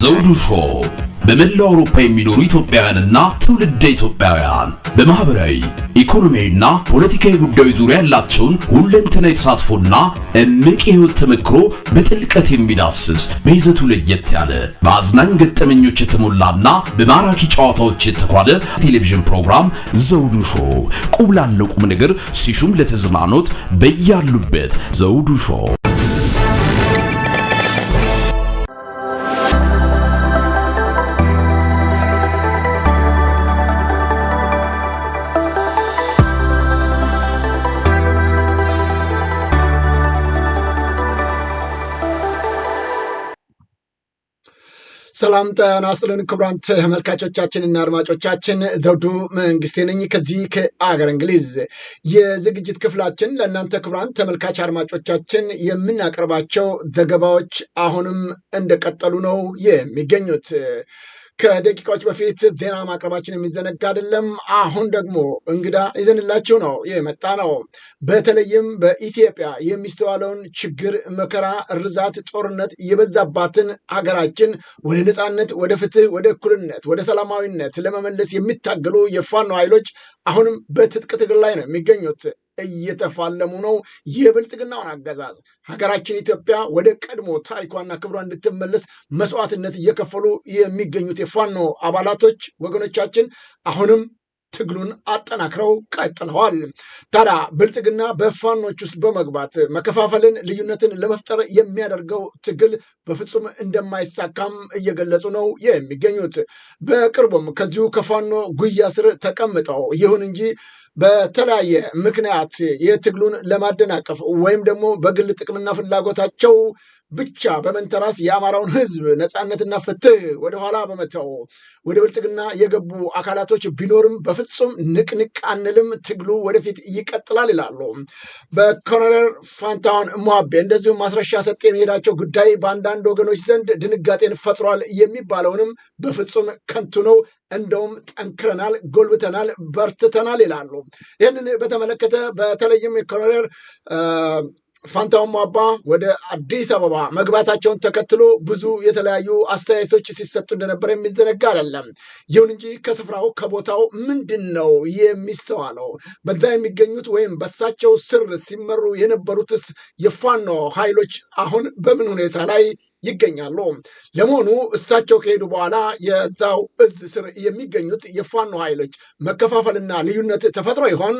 ዘውዱ ሾው በመላው አውሮፓ የሚኖሩ ኢትዮጵያውያንና ትውልደ ኢትዮጵያውያን በማህበራዊ ኢኮኖሚያዊና ፖለቲካዊ ጉዳዮች ዙሪያ ያላቸውን ሁለንተናዊ ተሳትፎና እምቅ የህይወት ተመክሮ በጥልቀት የሚዳስስ በይዘቱ ለየት ያለ በአዝናኝ ገጠመኞች የተሞላና በማራኪ ጨዋታዎች የተኳለ ቴሌቪዥን ፕሮግራም ዘውዱ ሾው ቁም ላለው ቁም ነገር ሲሹም ለተዝናኖት በያሉበት ዘውዱ ሾው። ሰላም ጤና ይስጥልን ክቡራን ተመልካቾቻችንና አድማጮቻችን ዘውዱ መንግስቴ ነኝ ከዚህ ከአገር እንግሊዝ። የዝግጅት ክፍላችን ለእናንተ ክቡራን ተመልካች አድማጮቻችን የምናቀርባቸው ዘገባዎች አሁንም እንደቀጠሉ ነው የሚገኙት። ከደቂቃዎች በፊት ዜና ማቅረባችን የሚዘነጋ አይደለም። አሁን ደግሞ እንግዳ ይዘንላችሁ ነው የመጣ ነው። በተለይም በኢትዮጵያ የሚስተዋለውን ችግር፣ መከራ፣ እርዛት፣ ጦርነት የበዛባትን ሀገራችን ወደ ነፃነት፣ ወደ ፍትህ፣ ወደ እኩልነት፣ ወደ ሰላማዊነት ለመመለስ የሚታገሉ የፋኖ ኃይሎች አሁንም በትጥቅ ትግል ላይ ነው የሚገኙት። እየተፋለሙ ነው የብልጽግናውን አገዛዝ። ሀገራችን ኢትዮጵያ ወደ ቀድሞ ታሪኳና ክብሯ እንድትመለስ መስዋዕትነት እየከፈሉ የሚገኙት የፋኖ አባላቶች ወገኖቻችን አሁንም ትግሉን አጠናክረው ቀጥለዋል። ታዲያ ብልጽግና በፋኖች ውስጥ በመግባት መከፋፈልን፣ ልዩነትን ለመፍጠር የሚያደርገው ትግል በፍጹም እንደማይሳካም እየገለጹ ነው የሚገኙት። በቅርቡም ከዚሁ ከፋኖ ጉያ ስር ተቀምጠው ይሁን እንጂ በተለያየ ምክንያት የትግሉን ለማደናቀፍ ወይም ደግሞ በግል ጥቅምና ፍላጎታቸው ብቻ በመንተራስ የአማራውን ሕዝብ ነፃነትና ፍትህ ወደኋላ በመተው ወደ ብልጽግና የገቡ አካላቶች ቢኖርም በፍጹም ንቅንቅ አንልም፣ ትግሉ ወደፊት ይቀጥላል ይላሉ። በኮሎኔል ፋንታሁን ሞሀቤ እንደዚሁም ማስረሻ ሰጤ የሚሄዳቸው ጉዳይ በአንዳንድ ወገኖች ዘንድ ድንጋጤን ፈጥሯል የሚባለውንም በፍጹም ከንቱ ነው፣ እንደውም ጠንክረናል፣ ጎልብተናል፣ በርትተናል ይላሉ። ይህንን በተመለከተ በተለይም ኮሎኔል ፋንታሁን ሞሀቤ ወደ አዲስ አበባ መግባታቸውን ተከትሎ ብዙ የተለያዩ አስተያየቶች ሲሰጡ እንደነበረ የሚዘነጋ አይደለም። ይሁን እንጂ ከስፍራው ከቦታው ምንድን ነው የሚስተዋለው? በዛ የሚገኙት ወይም በሳቸው ስር ሲመሩ የነበሩትስ የፋኖ ኃይሎች አሁን በምን ሁኔታ ላይ ይገኛሉ? ለመሆኑ እሳቸው ከሄዱ በኋላ የዛው እዝ ስር የሚገኙት የፋኖ ኃይሎች መከፋፈልና ልዩነት ተፈጥሮ ይሆን?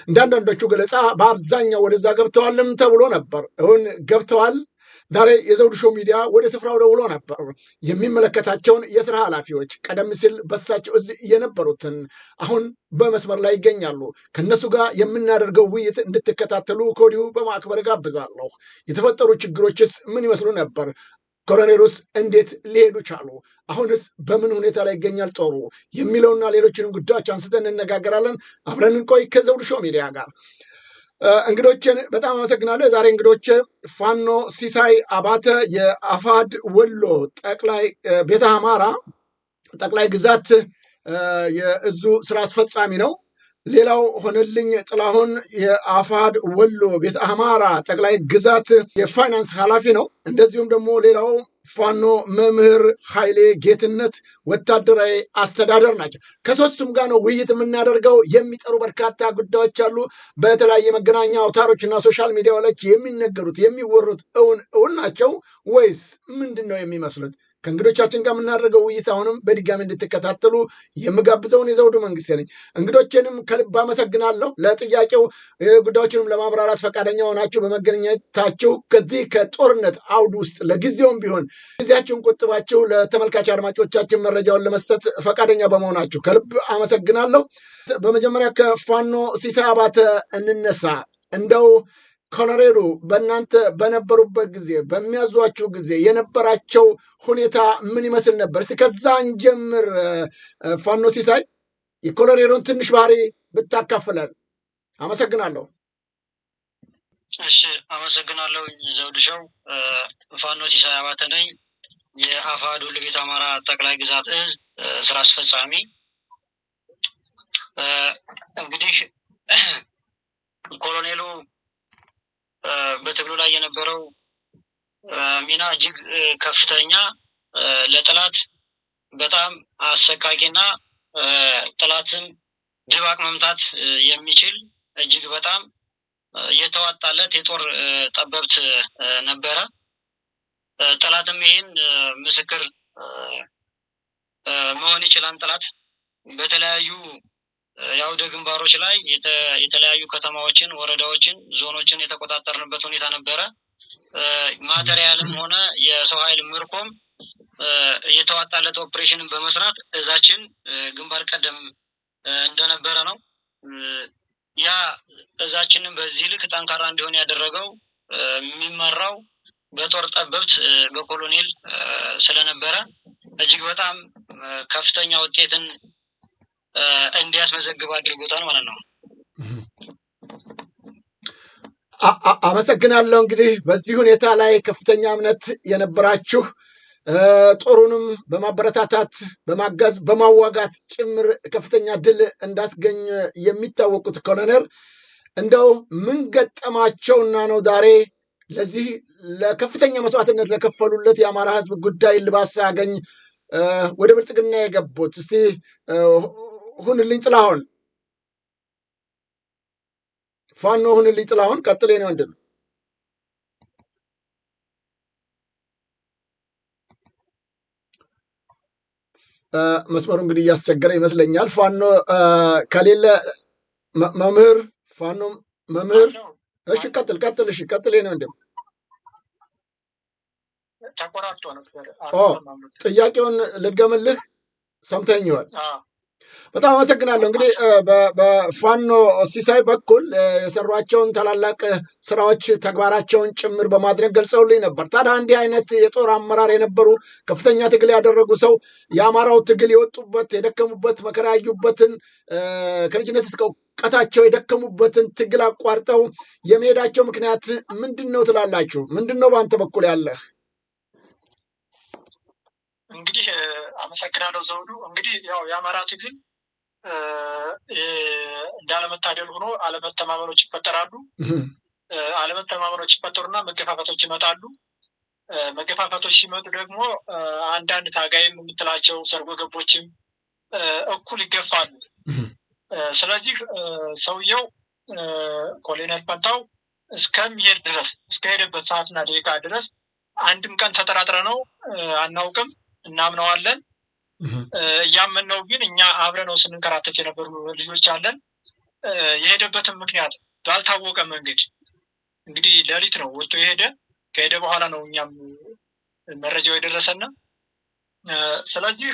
እንዳንዳንዶቹ ገለጻ በአብዛኛው ወደዛ ገብተዋልም ተብሎ ነበር። እውን ገብተዋል? ዛሬ የዘውዱ ሾው ሚዲያ ወደ ስፍራው ደውሎ ነበር። የሚመለከታቸውን የስራ ኃላፊዎች ቀደም ሲል በሳቸው እዚህ የነበሩትን አሁን በመስመር ላይ ይገኛሉ። ከነሱ ጋር የምናደርገው ውይይት እንድትከታተሉ ከወዲሁ በማክበር ጋብዛለሁ። የተፈጠሩ ችግሮችስ ምን ይመስሉ ነበር? ኮሎኔሉስ እንዴት ሊሄዱ ቻሉ? አሁንስ በምን ሁኔታ ላይ ይገኛል ጦሩ? የሚለውና ሌሎችንም ጉዳዮች አንስተን እንነጋገራለን። አብረን እንቆይ ከዘውዱ ሾው ሚዲያ ጋር። እንግዶችን በጣም አመሰግናለሁ። የዛሬ እንግዶች ፋኖ ሲሳይ አባተ የአፋድ ወሎ ጠቅላይ ቤተ አማራ ጠቅላይ ግዛት የእዙ ስራ አስፈጻሚ ነው። ሌላው ሆነልኝ ጥላሁን የአፋድ ወሎ ቤተ አማራ ጠቅላይ ግዛት የፋይናንስ ኃላፊ ነው። እንደዚሁም ደግሞ ሌላው ፋኖ መምህር ኃይሌ ጌትነት ወታደራዊ አስተዳደር ናቸው። ከሶስቱም ጋር ነው ውይይት የምናደርገው። የሚጠሩ በርካታ ጉዳዮች አሉ። በተለያየ መገናኛ አውታሮችና ሶሻል ሚዲያዎች የሚነገሩት የሚወሩት እውን ናቸው ወይስ ምንድን ነው የሚመስሉት? ከእንግዶቻችን ጋር የምናደርገው ውይይት አሁንም በድጋሚ እንድትከታተሉ የምጋብዘውን የዘውዱ መንግስቴ ነኝ። እንግዶችንም ከልብ አመሰግናለሁ። ለጥያቄው ጉዳዮችንም ለማብራራት ፈቃደኛ ሆናችሁ በመገኘታችሁ ከዚህ ከጦርነት አውድ ውስጥ ለጊዜውም ቢሆን ጊዜያችሁን ቆጥባችሁ ለተመልካች አድማጮቻችን መረጃውን ለመስጠት ፈቃደኛ በመሆናችሁ ከልብ አመሰግናለሁ። በመጀመሪያ ከፋኖ ሲሳይ አባተ እንነሳ። እንደው ኮሎኔሉ በእናንተ በነበሩበት ጊዜ በሚያዟችሁ ጊዜ የነበራቸው ሁኔታ ምን ይመስል ነበር? እስኪ ከዛ እንጀምር። ፋኖ ሲሳይ የኮሎኔሉን ትንሽ ባህሪ ብታካፍለን። አመሰግናለሁ። እሺ፣ አመሰግናለሁ ዘውዱ ሾው። ፋኖ ሲሳይ አባተ ነኝ፣ የአፋድ ወሎ ቤተ አማራ ጠቅላይ ግዛት እዝ ስራ አስፈጻሚ። እንግዲህ ኮሎኔሉ በትግሉ ላይ የነበረው ሚና እጅግ ከፍተኛ ለጠላት በጣም አሰቃቂና ጠላትን ድባቅ መምታት የሚችል እጅግ በጣም የተዋጣለት የጦር ጠበብት ነበረ። ጠላትም ይህን ምስክር መሆን ይችላል። ጠላት በተለያዩ የአውደ ግንባሮች ላይ የተለያዩ ከተማዎችን፣ ወረዳዎችን፣ ዞኖችን የተቆጣጠርንበት ሁኔታ ነበረ። ማቴሪያልም ሆነ የሰው ኃይል ምርኮም የተዋጣለት ኦፕሬሽንን በመስራት እዛችን ግንባር ቀደም እንደነበረ ነው። ያ እዛችንን በዚህ ልክ ጠንካራ እንዲሆን ያደረገው የሚመራው በጦር ጠበብት በኮሎኔል ስለነበረ እጅግ በጣም ከፍተኛ ውጤትን እንዲያስመዘግብ አድርጎታል ማለት ነው። አመሰግናለሁ። እንግዲህ በዚህ ሁኔታ ላይ ከፍተኛ እምነት የነበራችሁ ጦሩንም በማበረታታት በማገዝ በማዋጋት ጭምር ከፍተኛ ድል እንዳስገኘ የሚታወቁት ኮሎኔል እንደው ምን ገጠማቸውና ነው ዛሬ ለዚህ ለከፍተኛ መስዋዕትነት ለከፈሉለት የአማራ ሕዝብ ጉዳይ ልባስ ሳያገኝ ወደ ብልጽግና የገቡት? እስቲ ሁንልኝ ጥላሁን፣ ፋኖ ሁንልኝ ጥላሁን፣ ቀጥሌ ነው ወንድም። መስመሩ እንግዲህ እያስቸገረ ይመስለኛል። ፋኖ ከሌለ መምህር ፋኖ መምህር፣ እሺ ቀጥል። እሺ ቀጥሌ ነው ወንድም። ተቆራርጦ ነበር። ጥያቄውን ልድገምልህ፣ ሰምተኸኝ ይሆናል። በጣም አመሰግናለሁ። እንግዲህ በፋኖ ሲሳይ በኩል የሰሯቸውን ታላላቅ ስራዎች ተግባራቸውን ጭምር በማድረግ ገልጸውልኝ ነበር። ታዲያ እንዲህ አይነት የጦር አመራር የነበሩ ከፍተኛ ትግል ያደረጉ ሰው የአማራው ትግል የወጡበት የደከሙበት መከራ ያዩበትን ከልጅነት እስከ እውቀታቸው የደከሙበትን ትግል አቋርጠው የመሄዳቸው ምክንያት ምንድን ነው ትላላችሁ? ምንድን ነው በአንተ በኩል ያለህ? እንግዲህ አመሰግናለሁ ዘውዱ። እንግዲህ ያው የአማራ ትግል እንዳለመታደል ሆኖ አለመተማመኖች ይፈጠራሉ። አለመተማመኖች ይፈጠሩና መገፋፋቶች ይመጣሉ። መገፋፋቶች ሲመጡ ደግሞ አንዳንድ ታጋይም የምትላቸው ሰርጎ ገቦችም እኩል ይገፋሉ። ስለዚህ ሰውየው ኮሎኔል ፈንታው እስከሚሄድ ድረስ እስከሄደበት ሰዓትና ደቂቃ ድረስ አንድም ቀን ተጠራጥረ ነው አናውቅም፣ እናምነዋለን። እያመንነው ግን እኛ አብረነው ስንንከራተት የነበሩ ልጆች አለን። የሄደበትን ምክንያት ባልታወቀ መንገድ እንግዲህ ሌሊት ነው ወጥቶ የሄደ። ከሄደ በኋላ ነው እኛም መረጃው የደረሰና ስለዚህ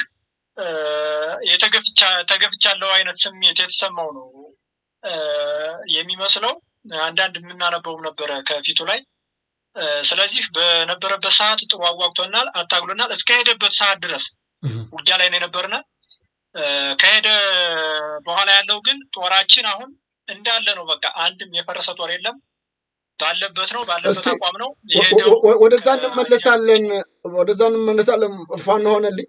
ተገፍቻለሁ አይነት ስሜት የተሰማው ነው የሚመስለው። አንዳንድ የምናነበውም ነበረ ከፊቱ ላይ። ስለዚህ በነበረበት ሰዓት ጥሩ አዋግቶናል፣ አታግሎናል። እስከሄደበት ሰዓት ድረስ ውጊያ ላይ ነው የነበርነ። ከሄደ በኋላ ያለው ግን ጦራችን አሁን እንዳለ ነው። በቃ አንድም የፈረሰ ጦር የለም። ባለበት ነው፣ ባለበት አቋም ነው። ወደዛ እንመለሳለን። ፋኖ ሆነልኝ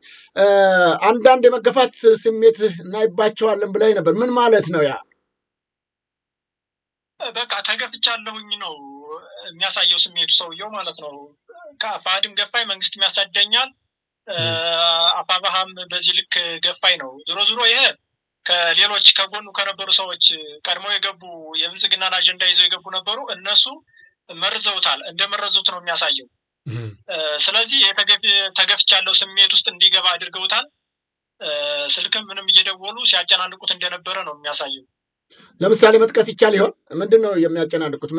አንዳንድ የመገፋት ስሜት እናይባቸዋለን ብላይ ነበር። ምን ማለት ነው ያ? በቃ ተገፍቻለሁኝ ነው የሚያሳየው ስሜቱ ሰውየው ማለት ነው። ከአፋድም ገፋይ፣ መንግስት የሚያሳደኛል፣ አፋባሃም በዚህ ልክ ገፋይ ነው። ዞሮ ይሄ ከሌሎች ከጎኑ ከነበሩ ሰዎች ቀድሞ የገቡ የብልጽግናን አጀንዳ ይዘው የገቡ ነበሩ። እነሱ መርዘውታል፣ እንደመረዙት ነው የሚያሳየው። ስለዚህ ተገፍቻለሁ ስሜት ውስጥ እንዲገባ አድርገውታል። ስልክም ምንም እየደወሉ ሲያጨናንቁት እንደነበረ ነው የሚያሳየው። ለምሳሌ መጥቀስ ይቻል ይሆን? ምንድን ነው የሚያጨናንቁት?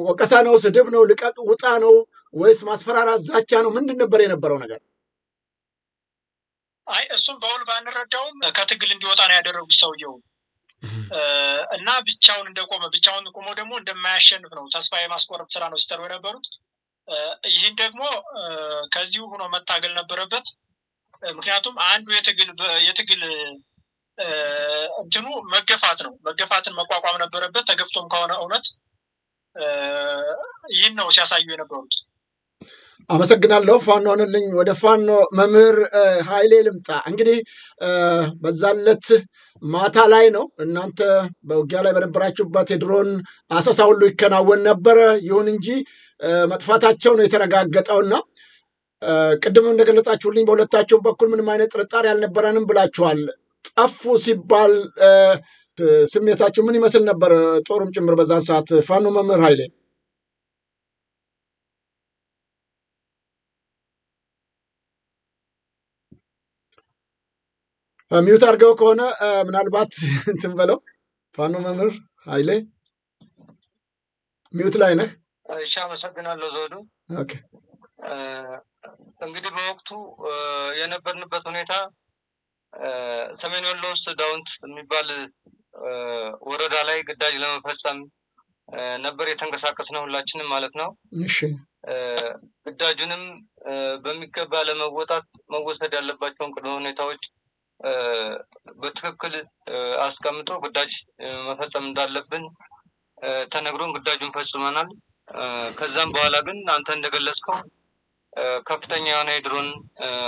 ወቀሳ ነው? ስድብ ነው? ልቀቅ ውጣ ነው? ወይስ ማስፈራራት፣ ዛቻ ነው? ምንድን ነበር የነበረው ነገር? አይ እሱም በውል ባንረዳውም ከትግል እንዲወጣ ነው ያደረጉት ሰውየው እና ብቻውን ቆሞ ደግሞ እንደማያሸንፍ ነው ተስፋ የማስቆረጥ ስራ ነው ሲሰሩ የነበሩት። ይህን ደግሞ ከዚሁ ሆኖ መታገል ነበረበት። ምክንያቱም አንዱ የትግል እንትኑ መገፋት ነው። መገፋትን መቋቋም ነበረበት። ተገፍቶም ከሆነ እውነት ይህን ነው ሲያሳዩ የነበሩት። አመሰግናለሁ። ፋኖ ሆነልኝ። ወደ ፋኖ መምህር ኃይሌ ልምጣ። እንግዲህ በዛለት ማታ ላይ ነው እናንተ በውጊያ ላይ በነበራችሁበት የድሮን አሰሳ ሁሉ ይከናወን ነበረ። ይሁን እንጂ መጥፋታቸው ነው የተረጋገጠውና ቅድም እንደገለጻችሁልኝ በሁለታቸውም በኩል ምንም አይነት ጥርጣሬ አልነበረንም ብላችኋል። ጠፉ ሲባል ስሜታችሁ ምን ይመስል ነበር? ጦሩም ጭምር በዛን ሰዓት ፋኖ መምህር ኃይሌ ሚዩት አድርገው ከሆነ ምናልባት እንትን በለው። ፋኖ መምህር ኃይሌ ሚዩት ላይ ነህ? እሺ፣ አመሰግናለሁ ዘውዱ። ኦኬ። እንግዲህ በወቅቱ የነበርንበት ሁኔታ ሰሜን ወሎ ውስጥ ዳውንት የሚባል ወረዳ ላይ ግዳጅ ለመፈጸም ነበር የተንቀሳቀስነው ሁላችንም ማለት ነው። እሺ። ግዳጁንም በሚገባ ለመወጣት መወሰድ ያለባቸውን ቅድመ ሁኔታዎች በትክክል አስቀምጦ ግዳጅ መፈጸም እንዳለብን ተነግሮን ግዳጁን ፈጽመናል። ከዛም በኋላ ግን አንተ እንደገለጽከው ከፍተኛ የሆነ የድሮን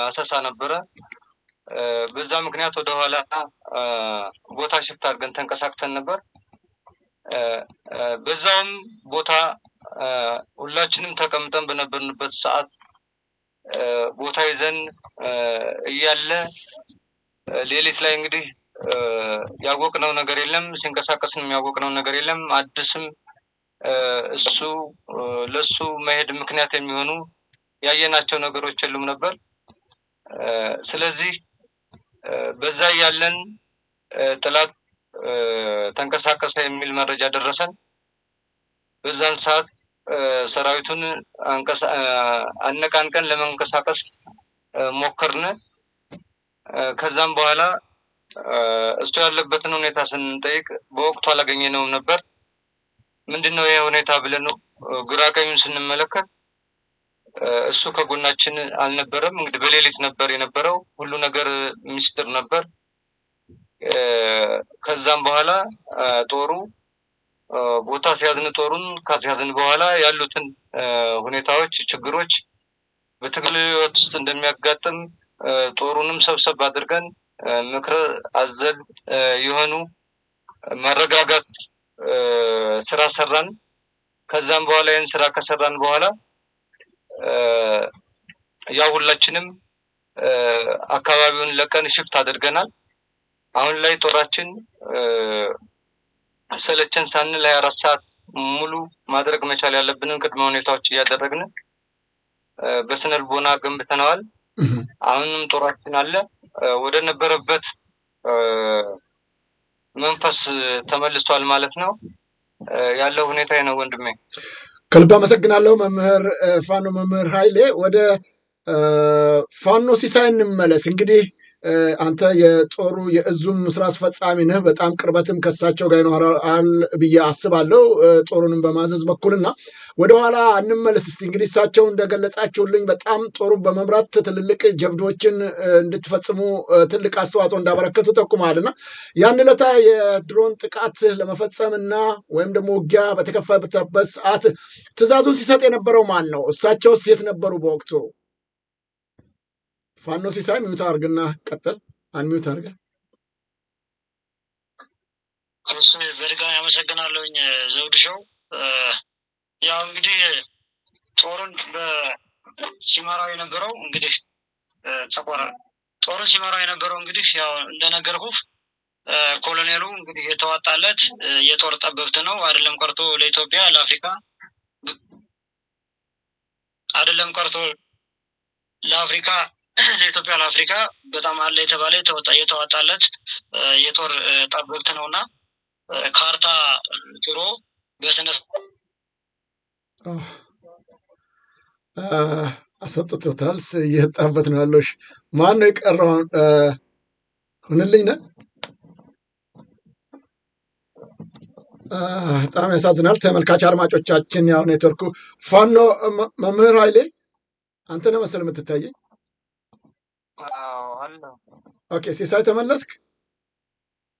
አሰሳ ነበረ። በዛ ምክንያት ወደ ኋላ ቦታ ሽፍት አድርገን ተንቀሳቅሰን ነበር። በዛውም ቦታ ሁላችንም ተቀምጠን በነበርንበት ሰዓት ቦታ ይዘን እያለ ሌሊት ላይ እንግዲህ ያወቅነው ነገር የለም፣ ሲንቀሳቀስንም ያወቅነው ነገር የለም። አዲስም እሱ ለሱ መሄድ ምክንያት የሚሆኑ ያየናቸው ነገሮች የሉም ነበር። ስለዚህ በዛ ያለን ጥላት ተንቀሳቀሰ የሚል መረጃ ደረሰን። በዛን ሰዓት ሰራዊቱን አነቃንቀን ለመንቀሳቀስ ሞከርን። ከዛም በኋላ እሱ ያለበትን ሁኔታ ስንጠይቅ በወቅቱ አላገኘነውም ነበር። ምንድነው ይሄ ሁኔታ ብለን ግራ ቀኙን ስንመለከት እሱ ከጎናችን አልነበረም። እንግዲህ በሌሊት ነበር የነበረው፣ ሁሉ ነገር ሚስጥር ነበር። ከዛም በኋላ ጦሩ ቦታ ሲያዝን ጦሩን ካስያዝን በኋላ ያሉትን ሁኔታዎች፣ ችግሮች በትግል ውስጥ እንደሚያጋጥም ጦሩንም ሰብሰብ አድርገን ምክር አዘል የሆኑ ማረጋጋት ስራ ሰራን። ከዛም በኋላ ይህን ስራ ከሰራን በኋላ ያው ሁላችንም አካባቢውን ለቀን ሽፍት አድርገናል። አሁን ላይ ጦራችን ሰለቸን ሳንል 24 ሰዓት ሙሉ ማድረግ መቻል ያለብንን ቅድመ ሁኔታዎች እያደረግን በስነ ልቦና ገንብተናል። አሁንም ጦራችን አለ ወደ ነበረበት መንፈስ ተመልሷል ማለት ነው። ያለው ሁኔታ ነው ወንድሜ። ከልብ አመሰግናለሁ መምህር ፋኖ መምህር ኃይሌ። ወደ ፋኖ ሲሳይ እንመለስ። እንግዲህ አንተ የጦሩ የእዙም ስራ አስፈጻሚ ነህ። በጣም ቅርበትም ከሳቸው ጋር ይኖራል ብዬ አስባለሁ ጦሩንም በማዘዝ በኩልና ወደኋላ እንመለስ እስቲ። እንግዲህ እሳቸው እንደገለጻችሁልኝ በጣም ጦሩን በመምራት ትልልቅ ጀብዶችን እንድትፈጽሙ ትልቅ አስተዋጽኦ እንዳበረከቱ ጠቁመዋልና ያን ዕለት የድሮን ጥቃት ለመፈጸምና ወይም ደግሞ ውጊያ በተከፈተበት ሰዓት ትዕዛዙን ሲሰጥ የነበረው ማን ነው? እሳቸውስ የት ነበሩ በወቅቱ? ፋኖ ሲሳይ ሚዩት አድርግና ቀጥል። አንሚዩት አድርገ። እሱ በድጋሚ አመሰግናለሁኝ ዘውድሸው። ያው እንግዲህ ጦሩን ሲመራው የነበረው እንግዲህ ጦሩን ሲመራው የነበረው እንግዲህ ያው እንደነገርኩህ ኮሎኔሉ እንግዲህ የተዋጣለት የጦር ጠበብት ነው። አይደለም ቀርቶ ለኢትዮጵያ ለአፍሪካ አይደለም ቀርቶ ለአፍሪካ ለኢትዮጵያ ለአፍሪካ በጣም አለ የተባለ የተዋጣለት የጦር ጠበብት ነውና ካርታ ጥሮ በስነ አስወጥቶታል። እየጣበት ነው ያለው። ማን ነው የቀረው? ሁንልኝ ነህ። በጣም ያሳዝናል። ተመልካች አድማጮቻችን፣ ያው ኔትወርኩ ፋኖ መምህር ኃይሌ አንተ ነህ መሰል የምትታየኝ። ኦኬ ሲሳይ ተመለስክ?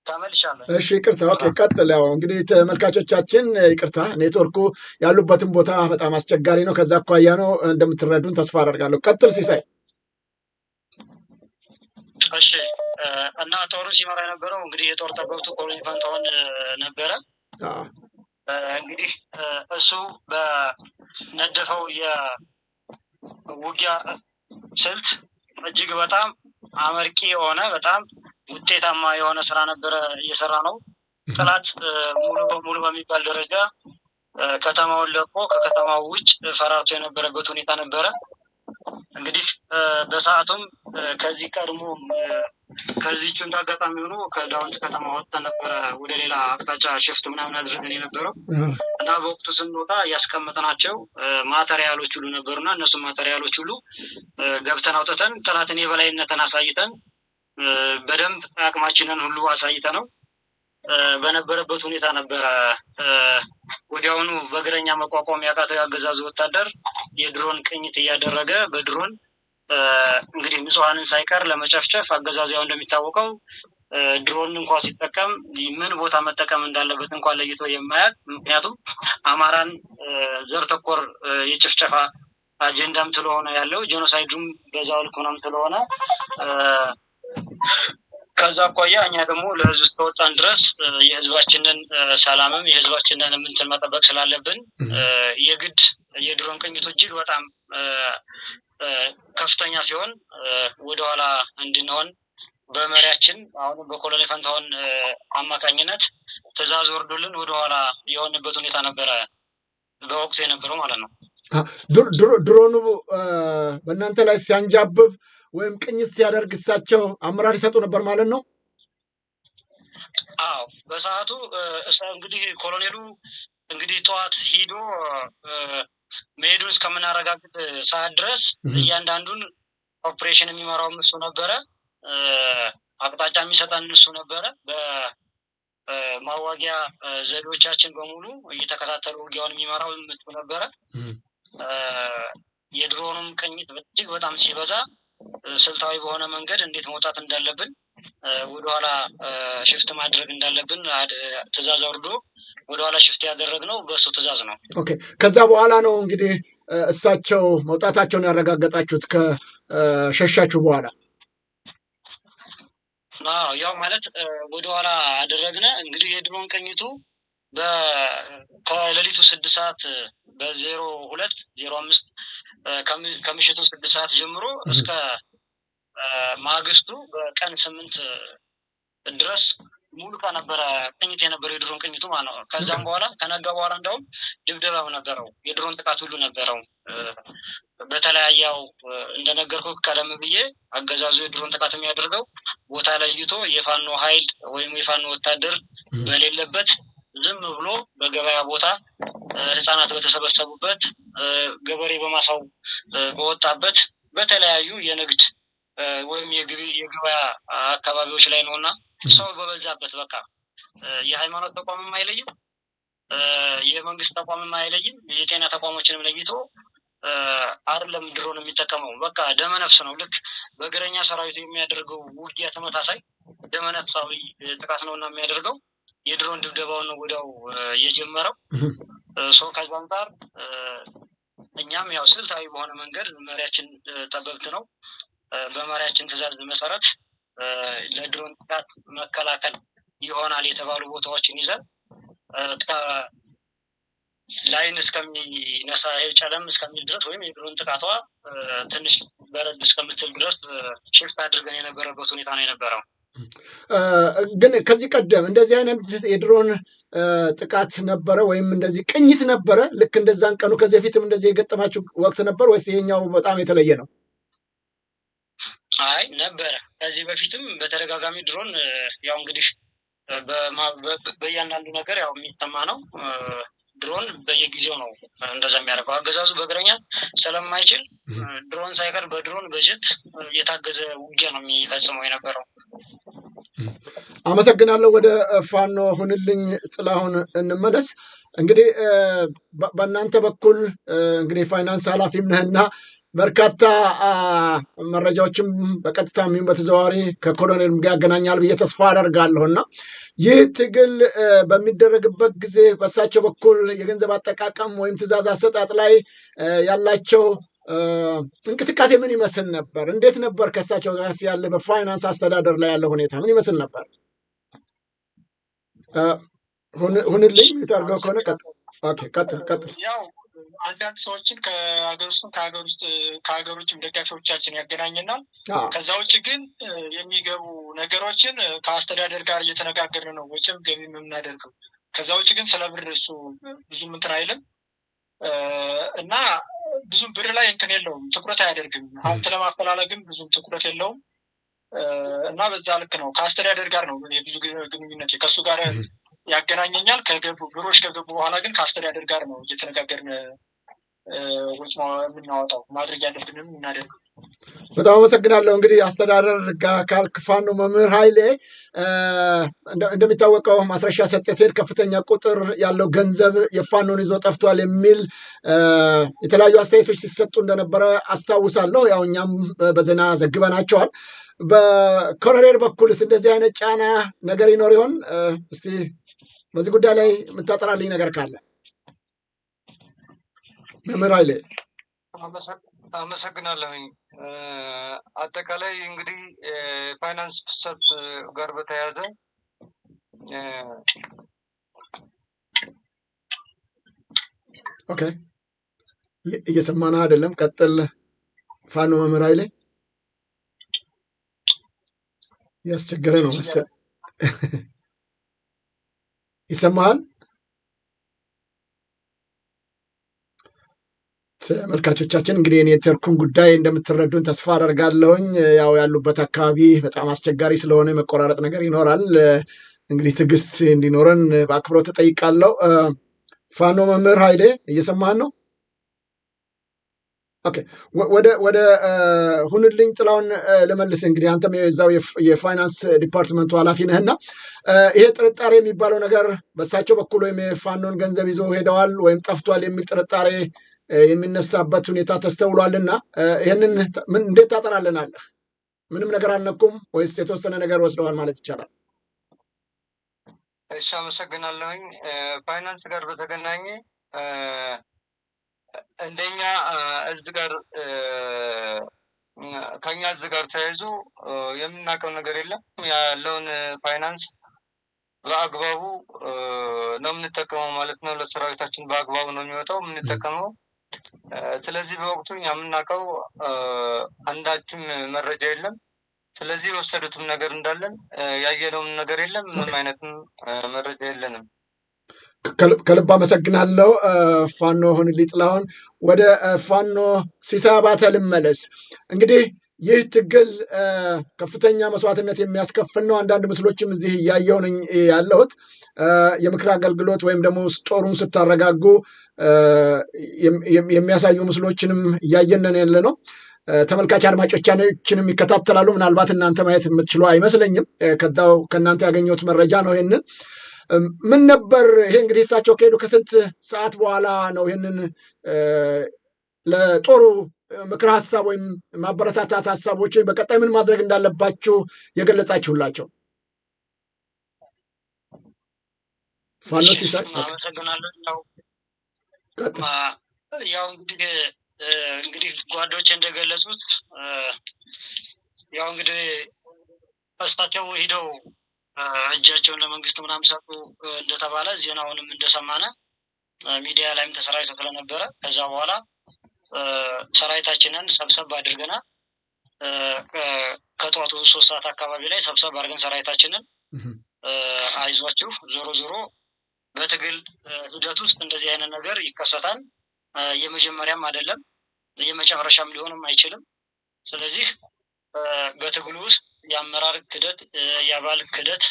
ተመልሻለሁ። እሺ ይቅርታ። ኦኬ ቀጥል። ያው እንግዲህ ተመልካቾቻችን ይቅርታ፣ ኔትወርኩ ያሉበትን ቦታ በጣም አስቸጋሪ ነው። ከዛ አኳያ ነው እንደምትረዱን ተስፋ አደርጋለሁ። ቀጥል ሲሳይ። እሺ እና ጦሩ ሲመራ የነበረው እንግዲህ የጦር ጠበብቱ ኮሎኔል ፋንታሁን ነበረ። እንግዲህ እሱ በነደፈው የውጊያ ስልት እጅግ በጣም አመርቂ የሆነ በጣም ውጤታማ የሆነ ስራ ነበረ እየሰራ ነው። ጠላት ሙሉ በሙሉ በሚባል ደረጃ ከተማውን ለቆ ከከተማው ውጭ ፈራርቶ የነበረበት ሁኔታ ነበረ። እንግዲህ በሰዓቱም ከዚህ ቀድሞ ከዚህቹ እንዳጋጣሚ ሆኖ ከዳውንት ከተማ ወጥተን ነበረ ወደ ሌላ አቅጣጫ ሽፍት ምናምን አድርገን የነበረው እና በወቅቱ ስንወጣ ያስቀመጥናቸው ማቴሪያሎች ሁሉ ነበሩና እነሱ ማቴሪያሎች ሁሉ ገብተን አውጥተን ጠላትን የበላይነትን አሳይተን በደንብ አቅማችንን ሁሉ አሳይተን ነው በነበረበት ሁኔታ ነበረ። ወዲያውኑ በእግረኛ መቋቋም ያቃተው ያገዛዙ ወታደር የድሮን ቅኝት እያደረገ በድሮን እንግዲህ ንጹሃንን ሳይቀር ለመጨፍጨፍ አገዛዙ ያው እንደሚታወቀው ድሮን እንኳን ሲጠቀም ምን ቦታ መጠቀም እንዳለበት እንኳን ለይቶ የማያውቅ ምክንያቱም አማራን ዘር ተኮር የጭፍጨፋ አጀንዳም ስለሆነ ያለው ጄኖሳይድም በዛው ልክ ሆነም ስለሆነ ከዛ አኳያ እኛ ደግሞ ለህዝብ እስከወጣን ድረስ የህዝባችንን ሰላምም የህዝባችንን እንትን መጠበቅ ስላለብን የግድ የድሮን ቅኝቱ እጅግ በጣም ከፍተኛ ሲሆን ወደኋላ እንድንሆን በመሪያችን አሁን በኮሎኔል ፈንታሁን አማካኝነት ትዕዛዝ ወርዶልን ወደኋላ የሆንበት ሁኔታ ነበረ በወቅቱ የነበረው ማለት ነው። ድሮኑ በእናንተ ላይ ሲያንጃብብ ወይም ቅኝት ሲያደርግ እሳቸው አመራር ይሰጡ ነበር ማለት ነው? አዎ በሰዓቱ እንግዲህ ኮሎኔሉ እንግዲህ ጠዋት ሂዶ መሄዱን እስከምናረጋግጥ ሰዓት ድረስ እያንዳንዱን ኦፕሬሽን የሚመራው እሱ ነበረ። አቅጣጫ የሚሰጠን እሱ ነበረ። በማዋጊያ ዘዴዎቻችን በሙሉ እየተከታተሉ ውጊያውን የሚመራው እሱ ነበረ። የድሮኑም ቅኝት እጅግ በጣም ሲበዛ ስልታዊ በሆነ መንገድ እንዴት መውጣት እንዳለብን ወደኋላ ሽፍት ማድረግ እንዳለብን ትዕዛዝ አውርዶ ወደኋላ ሽፍት ያደረግነው በእሱ ትዕዛዝ ነው። ኦኬ። ከዛ በኋላ ነው እንግዲህ እሳቸው መውጣታቸውን ያረጋገጣችሁት ከሸሻችሁ በኋላ? ያው ማለት ወደኋላ አደረግነ እንግዲህ የድሮን ቅኝቱ ከሌሊቱ 6 ሰዓት በ02:05 ከምሽቱ 6 ሰዓት ጀምሮ እስከ ማግስቱ በቀን 8 ድረስ ሙሉ ከነበረ ቅኝት የነበረው የድሮን ቅኝቱ ማለት ነው። ከዛም በኋላ ከነጋ በኋላ እንደውም ድብደባው ነበረው፣ የድሮን ጥቃት ሁሉ ነበረው። በተለያየው እንደነገርኩ ቀደም ብዬ አገዛዙ የድሮን ጥቃት የሚያደርገው ቦታ ለይቶ የፋኖ ኃይል ወይም የፋኖ ወታደር በሌለበት ዝም ብሎ በገበያ ቦታ ህፃናት በተሰበሰቡበት ገበሬ በማሳው በወጣበት በተለያዩ የንግድ ወይም የገበያ አካባቢዎች ላይ ነውና ሰው በበዛበት በቃ የሃይማኖት ተቋምም አይለይም፣ የመንግስት ተቋምም አይለይም፣ የጤና ተቋሞችንም ለይቶ አይደለም ድሮን የሚጠቀመው በቃ ደመነፍስ ነው። ልክ በእግረኛ ሰራዊቱ የሚያደርገው ውጊያ ተመሳሳይ ደመነፍሳዊ ጥቃት ነውና የሚያደርገው የድሮን ድብደባውን ነው ወዲያው የጀመረው። ከዛ አንፃር እኛም ያው ስልታዊ በሆነ መንገድ መሪያችን ጠበብት ነው። በመሪያችን ትዕዛዝ መሰረት ለድሮን ጥቃት መከላከል ይሆናል የተባሉ ቦታዎችን ይዘን ላይን እስከሚነሳ ጨለም እስከሚል ድረስ ወይም የድሮን ጥቃቷ ትንሽ በረድ እስከምትል ድረስ ሽፍት አድርገን የነበረበት ሁኔታ ነው የነበረው። ግን ከዚህ ቀደም እንደዚህ አይነት የድሮን ጥቃት ነበረ ወይም እንደዚህ ቅኝት ነበረ? ልክ እንደዛን ቀኑ ከዚህ በፊትም እንደዚህ የገጠማችሁ ወቅት ነበር ወይስ ይሄኛው በጣም የተለየ ነው? አይ ነበረ። ከዚህ በፊትም በተደጋጋሚ ድሮን ያው እንግዲህ በእያንዳንዱ ነገር ያው የሚሰማ ነው። ድሮን በየጊዜው ነው እንደዛ የሚያደርገው። አገዛዙ በእግረኛ ስለማይችል ድሮን ሳይቀር በድሮን በጀት የታገዘ ውጊያ ነው የሚፈጽመው የነበረው። አመሰግናለሁ። ወደ ፋኖ ሁንልኝ ጥላሁን እንመለስ። እንግዲህ በእናንተ በኩል እንግዲህ ፋይናንስ ኃላፊም ነህና በርካታ መረጃዎችም በቀጥታ የሚሆን በተዘዋዋሪ ከኮሎኔል ጋር ያገናኛል ብዬ ተስፋ አደርጋለሁ እና ይህ ትግል በሚደረግበት ጊዜ በእሳቸው በኩል የገንዘብ አጠቃቀም ወይም ትዕዛዝ አሰጣጥ ላይ ያላቸው እንቅስቃሴ ምን ይመስል ነበር? እንዴት ነበር? ከእሳቸው ጋር ያለ በፋይናንስ አስተዳደር ላይ ያለው ሁኔታ ምን ይመስል ነበር? ሁንልኝ ታርገው ከሆነ ቀጥል። ያው አንዳንድ ሰዎችን ከሀገር ውጭም ደጋፊዎቻችን ያገናኘናል። ከዛ ውጭ ግን የሚገቡ ነገሮችን ከአስተዳደር ጋር እየተነጋገርን ነው ወጪም ገቢ የምናደርገው። ከዛ ውጭ ግን ስለ ብር እሱ ብዙም እንትን አይልም እና ብዙም ብር ላይ እንትን የለውም፣ ትኩረት አያደርግም። ሀብት ለማፈላለግም ብዙም ትኩረት የለውም እና በዛ ልክ ነው። ከአስተዳደር ጋር ነው ብዙ ግንኙነት ከሱ ጋር ያገናኘኛል። ብሮች ከገቡ በኋላ ግን ከአስተዳደር ጋር ነው እየተነጋገርን ወጭ የምናወጣው፣ ማድረግ ያለብንም የምናደርገው። በጣም አመሰግናለሁ። እንግዲህ አስተዳደር ካልክ ፋኖ መምህር ኃይሌ እንደሚታወቀው ማስረሻ ሰጤ ሲሄድ ከፍተኛ ቁጥር ያለው ገንዘብ የፋኖን ይዞ ጠፍቷል የሚል የተለያዩ አስተያየቶች ሲሰጡ እንደነበረ አስታውሳለሁ። ያው እኛም በዜና ዘግበናቸዋል። በኮሎኔል በኩልስ እንደዚህ አይነት ጫና ነገር ይኖር ይሆን? እስቲ በዚህ ጉዳይ ላይ የምታጠራልኝ ነገር ካለ መምህር ኃይሌ። አመሰግናለሁኝ። አጠቃላይ እንግዲህ ፋይናንስ ፍሰት ጋር በተያያዘ ኦኬ፣ እየሰማና አይደለም። ቀጥል ፋኖ መምህር ኃይሌ። ያስቸገረ ነው መሰል። ይሰማሃል? ተመልካቾቻችን እንግዲህ የኔትወርኩን ጉዳይ እንደምትረዱን ተስፋ አደርጋለሁኝ። ያው ያሉበት አካባቢ በጣም አስቸጋሪ ስለሆነ የመቆራረጥ ነገር ይኖራል። እንግዲህ ትዕግስት እንዲኖረን በአክብሮት ተጠይቃለሁ። ፋኖ መምህር ኃይሌ እየሰማህን ነው? ኦኬ፣ ወደ ሁንልኝ ጥላውን ልመልስ። እንግዲህ አንተም የዛው የፋይናንስ ዲፓርትመንቱ ኃላፊ ነህና ይሄ ጥርጣሬ የሚባለው ነገር በእሳቸው በኩል ወይም የፋኖን ገንዘብ ይዞ ሄደዋል ወይም ጠፍቷል የሚል ጥርጣሬ የሚነሳበት ሁኔታ ተስተውሏልና ይህንን እንዴት ታጠራልናለህ? ምንም ነገር አልነኩም ወይስ የተወሰነ ነገር ወስደዋል ማለት ይቻላል? እሺ፣ አመሰግናለሁኝ። ፋይናንስ ጋር በተገናኘ እንደኛ እዚህ ጋር ከኛ እዚህ ጋር ተያይዞ የምናውቀው ነገር የለም። ያለውን ፋይናንስ በአግባቡ ነው የምንጠቀመው ማለት ነው። ለሰራዊታችን በአግባቡ ነው የሚወጣው የምንጠቀመው። ስለዚህ በወቅቱ እኛ የምናውቀው አንዳችም መረጃ የለም። ስለዚህ የወሰዱትም ነገር እንዳለን ያየነውም ነገር የለም። ምንም አይነትም መረጃ የለንም። ከልብ አመሰግናለሁ ፋኖ ሁንልኝ ጥላሁን። ወደ ፋኖ ሲሳይ አባተ ልመለስ። እንግዲህ ይህ ትግል ከፍተኛ መስዋዕትነት የሚያስከፍል ነው። አንዳንድ ምስሎችም እዚህ እያየሁ ነኝ ያለሁት። የምክር አገልግሎት ወይም ደግሞ ጦሩን ስታረጋጉ የሚያሳዩ ምስሎችንም እያየንን ያለ ነው። ተመልካች አድማጮቻችንም ይከታተላሉ። ምናልባት እናንተ ማየት የምትችሉ አይመስለኝም። ከዛው ከእናንተ ያገኘሁት መረጃ ነው። ይህንን ምን ነበር ይሄ እንግዲህ እሳቸው ከሄዱ ከስንት ሰዓት በኋላ ነው ይህንን ለጦሩ ምክር ሀሳብ ወይም ማበረታታት ሀሳቦች በቀጣይ ምን ማድረግ እንዳለባችሁ የገለጻችሁላቸው? ፋኖ ሲሳይ አመሰግናለሁ። ያው እንግዲህ ጓዶች እንደገለጹት ያው እንግዲህ እሳቸው ሂደው እጃቸውን ለመንግስት ምናምን ሰጡ እንደተባለ ዜናውንም እንደሰማነ ሚዲያ ላይም ተሰራጭቶ ስለነበረ ከዛ በኋላ ሰራዊታችንን ሰብሰብ አድርገና ከጠዋቱ 3 ሰዓት አካባቢ ላይ ሰብሰብ አድርገን ሰራዊታችንን አይዟችሁ፣ ዞሮ ዞሮ በትግል ሂደት ውስጥ እንደዚህ አይነት ነገር ይከሰታል። የመጀመሪያም አይደለም የመጨረሻም ሊሆንም አይችልም። ስለዚህ በትግሉ ውስጥ የአመራር ክደት፣ የአባል ክደት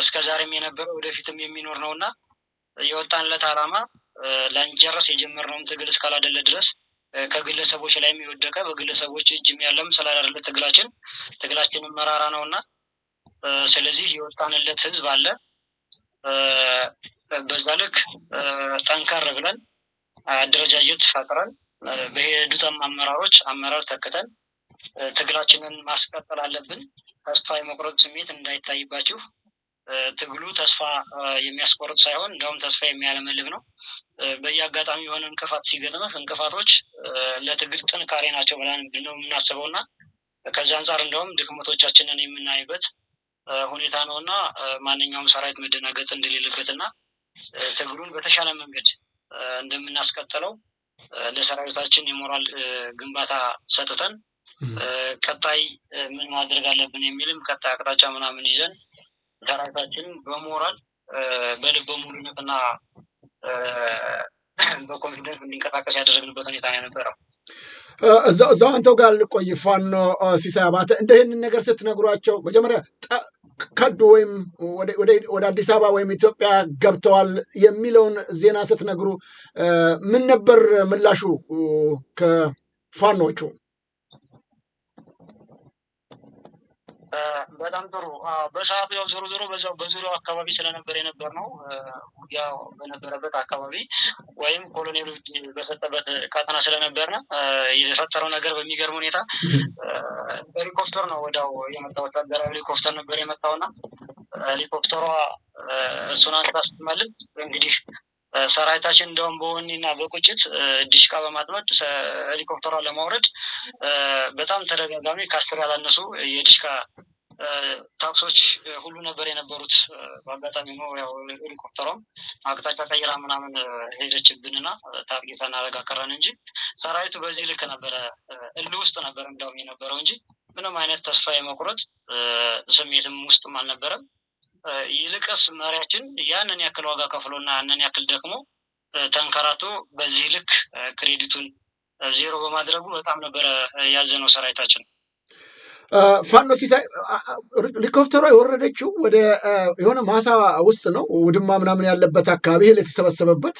እስከዛሬም የነበረ ወደፊትም የሚኖር ነውና የወጣንለት ዓላማ ላንጨርስ የጀመርነውም ትግል እስካላደለ ድረስ ከግለሰቦች ላይ የሚወደቀ በግለሰቦች እጅም ያለም ስላላደለ ትግላችንን መራራ ነውና ስለዚህ የወጣንለት ህዝብ አለ። በዛ ልክ ጠንከር ብለን አደረጃጀት ፈጥረን በሄዱትም አመራር ተክተን ትግላችንን ማስቀጠል አለብን። ተስፋ የመቁረጥ ስሜት እንዳይታይባችሁ። ትግሉ ተስፋ የሚያስቆርጥ ሳይሆን እንደውም ተስፋ የሚያለመልም ነው። በየአጋጣሚ የሆነ እንቅፋት ሲገጥምህ እንቅፋቶች ለትግል ጥንካሬ ናቸው ብለን ነው የምናስበውና ከዛ አንጻር እንደውም ድክመቶቻችንን የምናይበት ሁኔታ ነውና ማንኛውም ሰራዊት መደናገጥ እንደሌለበትና ትግሉን በተሻለ መንገድ እንደምናስቀጥለው ለሰራዊታችን የሞራል ግንባታ ሰጥተን ቀጣይ ምን ማድረግ አለብን የሚልም ቀጣይ አቅጣጫ ምናምን ይዘን ሰራዊታችን በሞራል በልበ ሙሉነትና በኮንፊደንስ እንዲንቀሳቀስ ያደረግንበት ሁኔታ ነው የነበረው። እዛው አንተው ጋር ልቆይ። ፋኖ ሲሳይ አባተ እንደህንን ነገር ስትነግሯቸው መጀመሪያ ከዱ ወይም ወደ አዲስ አበባ ወይም ኢትዮጵያ ገብተዋል የሚለውን ዜና ስትነግሩ ምን ነበር ምላሹ ከፋኖቹ? በጣም ጥሩ። በሰዓቱ ያው ዞሮ ዞሮ በዛው በዙሪያው አካባቢ ስለነበር የነበር ነው ያው በነበረበት አካባቢ ወይም ኮሎኔሉ በሰጠበት ቀጠና ስለነበርና የተፈጠረው ነገር በሚገርም ሁኔታ ሄሊኮፕተር ነው ወዳው የመጣው። ወታደራዊ ሄሊኮፕተር ነበር የመጣውና ሄሊኮፕተሯ እሱን አንስታ ስትመልስ እንግዲህ ሰራዊታችን እንደውም በወኔና በቁጭት ዲሽቃ በማጥመድ ሄሊኮፕተሯን ለማውረድ በጣም ተደጋጋሚ ከ10 ያላነሱ የዲሽቃ ታክሶች ሁሉ ነበር የነበሩት። በአጋጣሚ ነው ያው ሄሊኮፕተሯም አቅጣጫ ቀይራ ምናምን ሄደችብንና ታርጌት አናደርጋ ቀረን እንጂ ሰራዊቱ በዚህ ልክ ነበረ እልህ ውስጥ ነበር እንደውም የነበረው እንጂ ምንም አይነት ተስፋ የመቁረጥ ስሜትም ውስጥም አልነበረም። ይልቅስ መሪያችን ያንን ያክል ዋጋ ከፍሎና ያንን ያክል ደክሞ ተንከራቶ በዚህ ልክ ክሬዲቱን ዜሮ በማድረጉ በጣም ነበረ ያዘነው ሰራዊታችን። ፋኖ ሲሳይ ሄሊኮፕተሯ የወረደችው ወደ የሆነ ማሳ ውስጥ ነው፣ ውድማ ምናምን ያለበት አካባቢ እህል የተሰበሰበበት።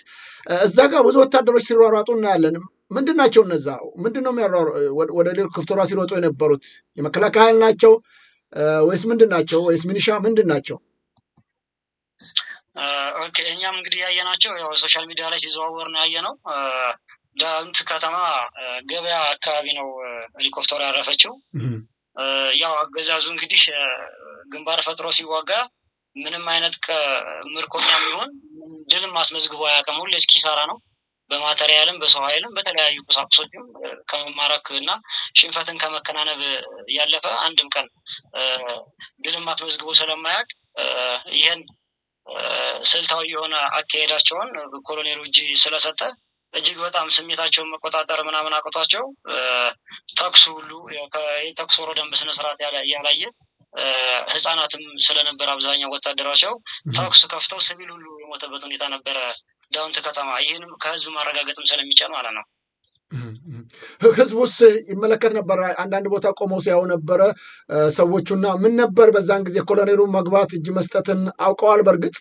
እዛ ጋር ብዙ ወታደሮች ሲሯሯጡ እናያለን። ምንድን ናቸው እነዛ? ምንድን ነው ወደ ሄሊኮፕተሯ ሲሮጡ የነበሩት? የመከላከያ ኃይል ናቸው ወይስ ምንድን ናቸው? ወይስ ሚኒሻ ምንድን ናቸው? ኦኬ፣ እኛም እንግዲህ ያየናቸው ያው ሶሻል ሚዲያ ላይ ሲዘዋወር ነው ያየነው። ዳውንት ከተማ ገበያ አካባቢ ነው ሄሊኮፕተሩ ያረፈችው። ያው አገዛዙ እንግዲህ ግንባር ፈጥሮ ሲዋጋ ምንም አይነት ምርኮኛ የሚሆን ድልም አስመዝግቦ አያውቅም። ሁሌ ኪሳራ ነው። በማቴሪያልም በሰው ኃይልም በተለያዩ ቁሳቁሶችም ከመማረክ እና ሽንፈትን ከመከናነብ ያለፈ አንድም ቀን ድልም አስመዝግቦ ስለማያውቅ ይህን ስልታዊ የሆነ አካሄዳቸውን ኮሎኔሉ እጅ ስለሰጠ እጅግ በጣም ስሜታቸውን መቆጣጠር ምናምን አቅቷቸው ተኩስ ሁሉ የተኩስ ወረደን በስነ ስርዓት ያላየ ህፃናትም ስለነበር አብዛኛው ወታደራቸው ተኩስ ከፍተው ሲቪል ሁሉ የሞተበት ሁኔታ ነበረ ዳውንት ከተማ። ይህንም ከህዝብ ማረጋገጥም ስለሚቻል ማለት ነው። ህዝቡስ ይመለከት ነበር? አንዳንድ ቦታ ቆመው ሲያዩ ነበረ ሰዎቹና ምን ነበር በዛን ጊዜ ኮሎኔሉ መግባት እጅ መስጠትን አውቀዋል? በእርግጥ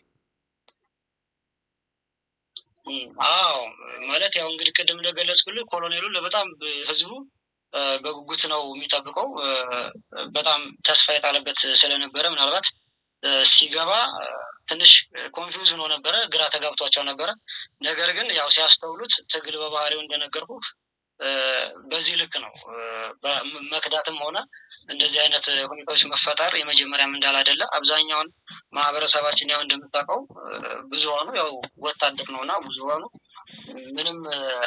አዎ፣ ማለት ያው እንግዲህ ቅድም እንደገለጽኩልህ ኮሎኔሉ በጣም ህዝቡ በጉጉት ነው የሚጠብቀው። በጣም ተስፋ የጣለበት ስለነበረ ምናልባት ሲገባ ትንሽ ኮንፊውዝ ሆኖ ነበረ፣ ግራ ተጋብቷቸው ነበረ። ነገር ግን ያው ሲያስተውሉት ትግል በባህሪው እንደነገርኩ በዚህ ልክ ነው። መክዳትም ሆነ እንደዚህ አይነት ሁኔታዎች መፈጠር የመጀመሪያም እንዳላደለ አብዛኛውን ማህበረሰባችን ያው እንደምታውቀው ብዙሃኑ ያው ወታደር ነውና ብዙሃኑ ምንም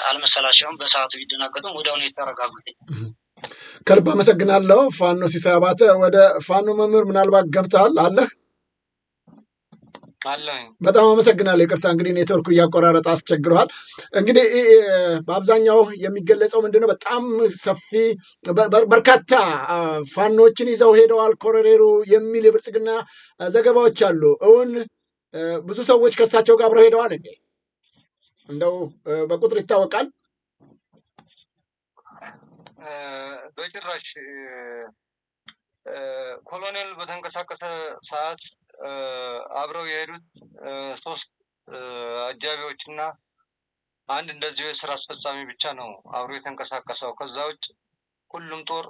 አልመሰላቸውም። በሰዓቱ ቢደናገጡም ወዲያውኑ የተረጋጉት። ከልብ አመሰግናለሁ። ፋኖ ሲሳይ አባተ፣ ወደ ፋኖ መምህር ምናልባት ገብተሃል አለህ? በጣም አመሰግናለሁ። ይቅርታ እንግዲህ ኔትወርኩ እያቆራረጠ አስቸግረዋል። እንግዲህ በአብዛኛው የሚገለጸው ምንድነው በጣም ሰፊ በርካታ ፋኖችን ይዘው ሄደዋል ኮሎኔሉ የሚል የብልጽግና ዘገባዎች አሉ። እውን ብዙ ሰዎች ከሳቸው ጋር አብረው ሄደዋል እንዴ? እንደው በቁጥር ይታወቃል? በጭራሽ። ኮሎኔል በተንቀሳቀሰ ሰዓት አብረው የሄዱት 3 አጃቢዎች እና አንድ እንደዚሁ የስራ አስፈጻሚ ብቻ ነው አብሮ የተንቀሳቀሰው። ከዛ ውጭ ሁሉም ጦር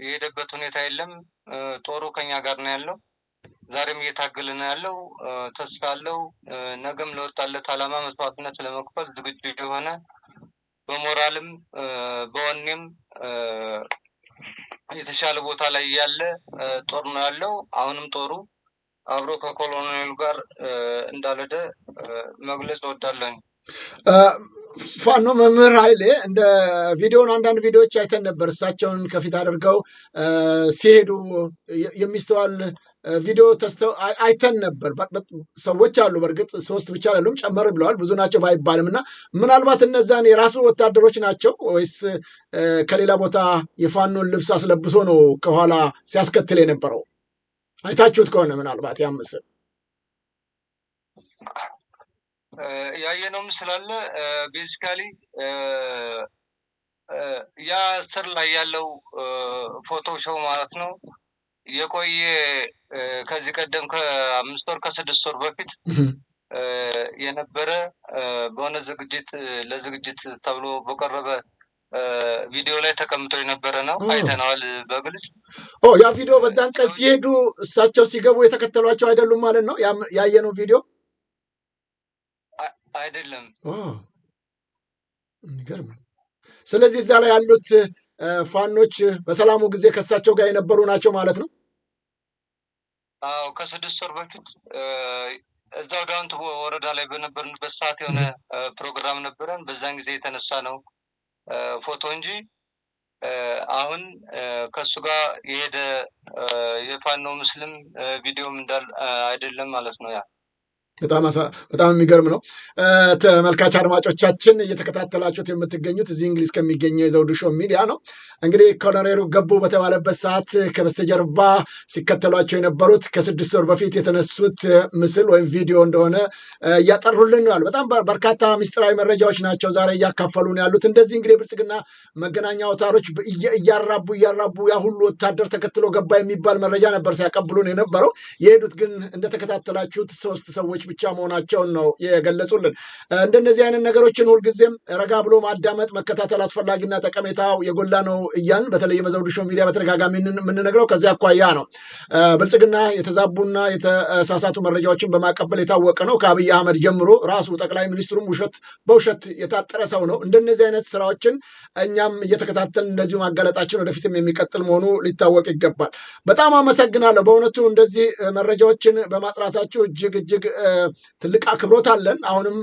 የሄደበት ሁኔታ የለም። ጦሩ ከኛ ጋር ነው ያለው። ዛሬም እየታገለ ነው ያለው። ተስፋ አለው። ነገም ለወጣለት ዓላማ መስዋዕትነት ለመክፈል ዝግጁ የሆነ በሞራልም በወኔም የተሻለ ቦታ ላይ ያለ ጦር ነው ያለው። አሁንም ጦሩ አብሮ ከኮሎኔሉ ጋር እንዳልሄደ መግለጽ እወዳለሁ። ፋኖ መምህር ኃይሌ እንደ ቪዲዮን አንዳንድ ቪዲዮዎች አይተን ነበር። እሳቸውን ከፊት አድርገው ሲሄዱ የሚስተዋል ቪዲዮ አይተን ነበር። ሰዎች አሉ፣ በእርግጥ 3 ብቻ አይደሉም፣ ጨመር ብለዋል፣ ብዙ ናቸው ባይባልም እና ምናልባት እነዛን የራሱ ወታደሮች ናቸው ወይስ ከሌላ ቦታ የፋኖን ልብስ አስለብሶ ነው ከኋላ ሲያስከትል የነበረው? አይታችሁት ከሆነ ምናልባት ያ ምስል ያየነው ምስል አለ። ቤዚካሊ ያ ስር ላይ ያለው ፎቶ ሾው ማለት ነው የቆየ ከዚህ ቀደም ከ5 ወር ከ6 ወር በፊት የነበረ በሆነ ለዝግጅት ተብሎ በቀረበ ቪዲዮ ላይ ተቀምጦ የነበረ ነው። አይተናል በግልጽ። ያ ቪዲዮ በዛን ቀን ሲሄዱ እሳቸው ሲገቡ የተከተሏቸው አይደሉም ማለት ነው ያየነው ቪዲዮ አይደለም። የሚገርም። ስለዚህ እዛ ላይ ያሉት ፋኖች በሰላሙ ጊዜ ከእሳቸው ጋር የነበሩ ናቸው ማለት ነው። አዎ ከ6 ወር በፊት እዛው ዳውንት ወረዳ ላይ በነበርንበት ሰዓት የሆነ ፕሮግራም ነበረን። በዛን ጊዜ የተነሳ ነው ፎቶ እንጂ አሁን ከሱ ጋር የሄደ የፋኖ ምስልም ቪዲዮም እንዳል አይደለም ማለት ነው። ያ በጣም የሚገርም ነው። ተመልካች አድማጮቻችን እየተከታተላችሁት የምትገኙት እዚህ እንግሊዝ ከሚገኘው የዘውዱ ሾው ሚዲያ ነው። እንግዲህ ኮሎኔሉ ገቡ በተባለበት ሰዓት ከበስተጀርባ ሲከተሏቸው የነበሩት ከ6 ወር በፊት የተነሱት ምስል ወይም ቪዲዮ እንደሆነ እያጠሩልን ነው። በጣም በርካታ ምስጢራዊ መረጃዎች ናቸው ዛሬ እያካፈሉን ያሉት። እንደዚህ እንግዲህ ብልጽግና መገናኛ አውታሮች እያራቡ ያ ሁሉ ወታደር ተከትሎ ገባ የሚባል መረጃ ነበር ሲያቀብሉን የነበረው። የሄዱት ግን እንደተከታተላችሁት 3 ሰዎች ብቻ መሆናቸውን ነው የገለጹልን። እንደነዚህ አይነት ነገሮችን ሁልጊዜም ረጋ ብሎ ማዳመጥ መከታተል አስፈላጊና ጠቀሜታው የጎላ ነው እያን በተለይ የዘውዱ ሾው ሚዲያ በተደጋጋሚ የምንነግረው ከዚያ አኳያ ነው። ብልጽግና የተዛቡና የተሳሳቱ መረጃዎችን በማቀበል የታወቀ ነው። ከአብይ አህመድ ጀምሮ ራሱ ጠቅላይ ሚኒስትሩም በውሸት የታጠረ ሰው ነው። እንደነዚህ አይነት ስራዎችን እኛም እየተከታተልን እንደዚሁ ማጋለጣችን ወደፊትም የሚቀጥል መሆኑ ሊታወቅ ይገባል። በጣም አመሰግናለሁ። በእውነቱ እንደዚህ መረጃዎችን በማጥራታችሁ እጅግ ትልቅ አክብሮት አለን። አሁንም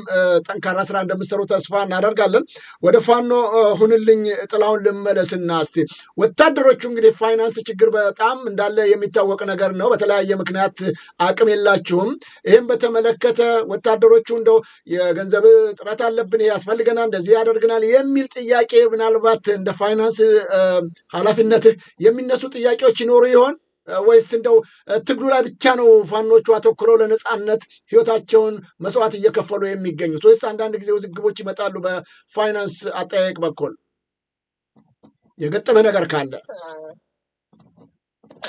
ጠንካራ ስራ እንደምትሰሩ ተስፋ እናደርጋለን። ወደ ፋኖ ሁንልኝ ጥላውን ልመለስና እስቲ ወታደሮቹ እንግዲህ ፋይናንስ ችግር በጣም እንዳለ የሚታወቅ ነገር ነው። በተለያየ ምክንያት አቅም የላችሁም። ይህም በተመለከተ ወታደሮቹ እንደው የገንዘብ እጥረት አለብን፣ ያስፈልገናል፣ እንደዚህ ያደርግናል የሚል ጥያቄ ምናልባት እንደ ፋይናንስ ኃላፊነትህ የሚነሱ ጥያቄዎች ይኖሩ ይሆን ወይስ እንደው ትግሉ ላይ ብቻ ነው ፋኖቹ አተኩረው ለነጻነት ህይወታቸውን መስዋዕት እየከፈሉ የሚገኙት? ወይስ አንዳንድ ጊዜ ውዝግቦች ይመጣሉ በፋይናንስ አጠያየቅ በኩል የገጠመ ነገር ካለ?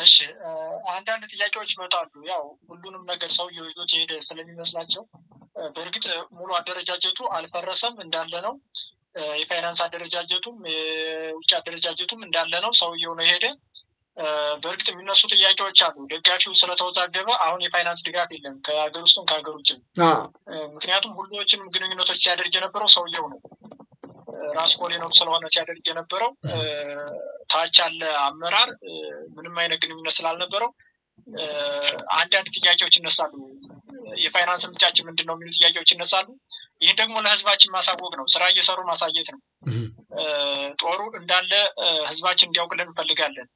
እሺ፣ አንዳንድ ጥያቄዎች ይመጣሉ። ያው ሁሉንም ነገር ሰውየው ይዞት የሄደ ስለሚመስላቸው በእርግጥ ሙሉ አደረጃጀቱ አልፈረሰም፣ እንዳለ ነው። የፋይናንስ አደረጃጀቱም የውጭ አደረጃጀቱም እንዳለ ነው። ሰውየው ነው የሄደ። በእርግጥ የሚነሱ ጥያቄዎች አሉ። ደጋፊው ስለተወዛገበ አሁን የፋይናንስ ድጋፍ የለም ከሀገር ውስጥም ከሀገር ውጭም። ምክንያቱም ሁሉዎችንም ግንኙነቶች ሲያደርግ የነበረው ሰውየው ነው። ራስ ኮሎኔሉ ስለሆነ ሲያደርግ የነበረው ታች ያለ አመራር ምንም አይነት ግንኙነት ስላልነበረው አንዳንድ ጥያቄዎች ይነሳሉ። የፋይናንስ ምንጫችን ምንድን ነው የሚሉ ጥያቄዎች ይነሳሉ። ይህን ደግሞ ለህዝባችን ማሳወቅ ነው፣ ስራ እየሰሩ ማሳየት ነው። ጦሩ እንዳለ ህዝባችን እንዲያውቅልን እንፈልጋለን።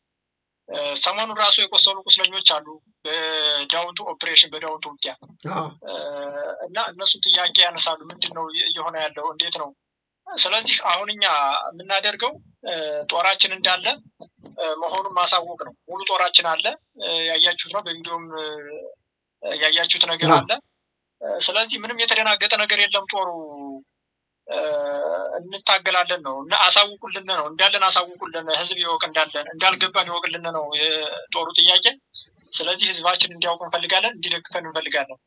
ሰሞኑን ራሱ የቆሰሉ ቁስለኞች አሉ በዳውንቱ ኦፕሬሽን በዳውንቱ ውጊያ እና እነሱ ጥያቄ ያነሳሉ። ምንድን ነው እየሆነ ያለው? እንዴት ነው? ስለዚህ አሁን እኛ የምናደርገው ጦራችን እንዳለ መሆኑን ማሳወቅ ነው። ሙሉ ጦራችን አለ፣ ያያችሁት ነው። በቪዲዮም ያያችሁት ነገር አለ። ስለዚህ ምንም የተደናገጠ ነገር የለም። ጦሩ እንታገላለን ነው እና አሳውቁልን ነው እንዳለን አሳውቁልን፣ ህዝብ ይወቅ እንዳለን፣ እንዳልገባን ይወቅልን ነው የጦሩ ጥያቄ። ስለዚህ ህዝባችን እንዲያውቅ እንፈልጋለን፣ እንዲደግፈን እንፈልጋለን።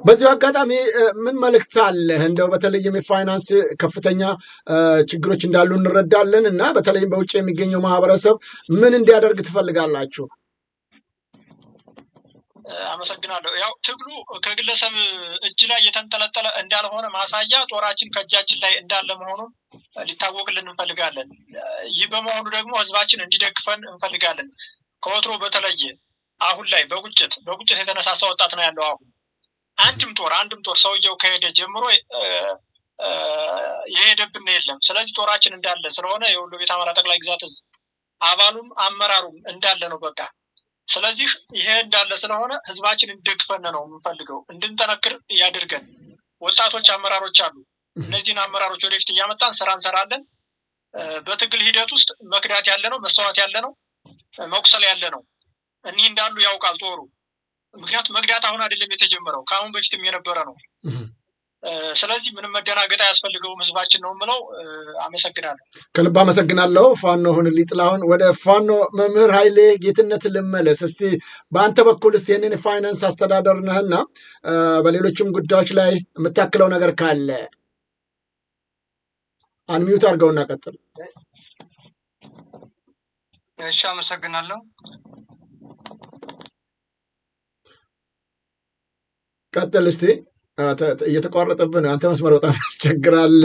በዚሁ አጋጣሚ ምን መልእክት አለ? እንደው በተለይም የፋይናንስ ከፍተኛ ችግሮች እንዳሉ እንረዳለን እና በተለይም በውጭ የሚገኘው ማህበረሰብ ምን እንዲያደርግ ትፈልጋላችሁ? አመሰግናለሁ። ያው ትግሉ ከግለሰብ እጅ ላይ የተንጠለጠለ እንዳልሆነ ማሳያ ጦራችን ከእጃችን ላይ እንዳለ መሆኑን ሊታወቅልን እንፈልጋለን። ይህ በመሆኑ ደግሞ ህዝባችን እንዲደግፈን እንፈልጋለን። ከወትሮ በተለየ አሁን ላይ በቁጭት የተነሳሳ ወጣት ነው ያለው። አሁን አንድም ጦር ሰውየው ከሄደ ጀምሮ የሄደብን የለም። ስለዚህ ጦራችን እንዳለ ስለሆነ የወሎ ቤት አማራ ጠቅላይ ግዛት አባሉም አመራሩም እንዳለ ነው። በቃ ስለዚህ ይሄ እንዳለ ስለሆነ ህዝባችን እንድግፈን ነው የምንፈልገው፣ እንድንጠነክር ያድርገን። ወጣቶች አመራሮች አሉ። እነዚህን አመራሮች ወደፊት እያመጣን ስራ እንሰራለን። በትግል ሂደት ውስጥ መክዳት ያለ ነው፣ መስዋዕት ያለ ነው፣ መቁሰል ያለ ነው። እኒህ እንዳሉ ያውቃል ጦሩ። ምክንያቱም መግዳት አሁን አይደለም የተጀመረው፣ ከአሁን በፊትም የነበረ ነው። ስለዚህ ምንም መደናገጥ አያስፈልገውም ህዝባችን ነው የምለው። አመሰግናለሁ። ከልብ አመሰግናለሁ። ፋኖ ሁንልኝ ጥላሁን። ወደ ፋኖ መምህር ኃይሌ ጌትነት ልመለስ። እስቲ በአንተ በኩል ስ ይህንን የፋይናንስ አስተዳደር ነህና በሌሎችም ጉዳዮች ላይ የምታክለው ነገር ካለ አንሚዩት አድርገውና ቀጥል። እሺ፣ አመሰግናለሁ። ቀጥል እስቲ። እየተቋረጠብን አንተ መስመር በጣም ያስቸግራል።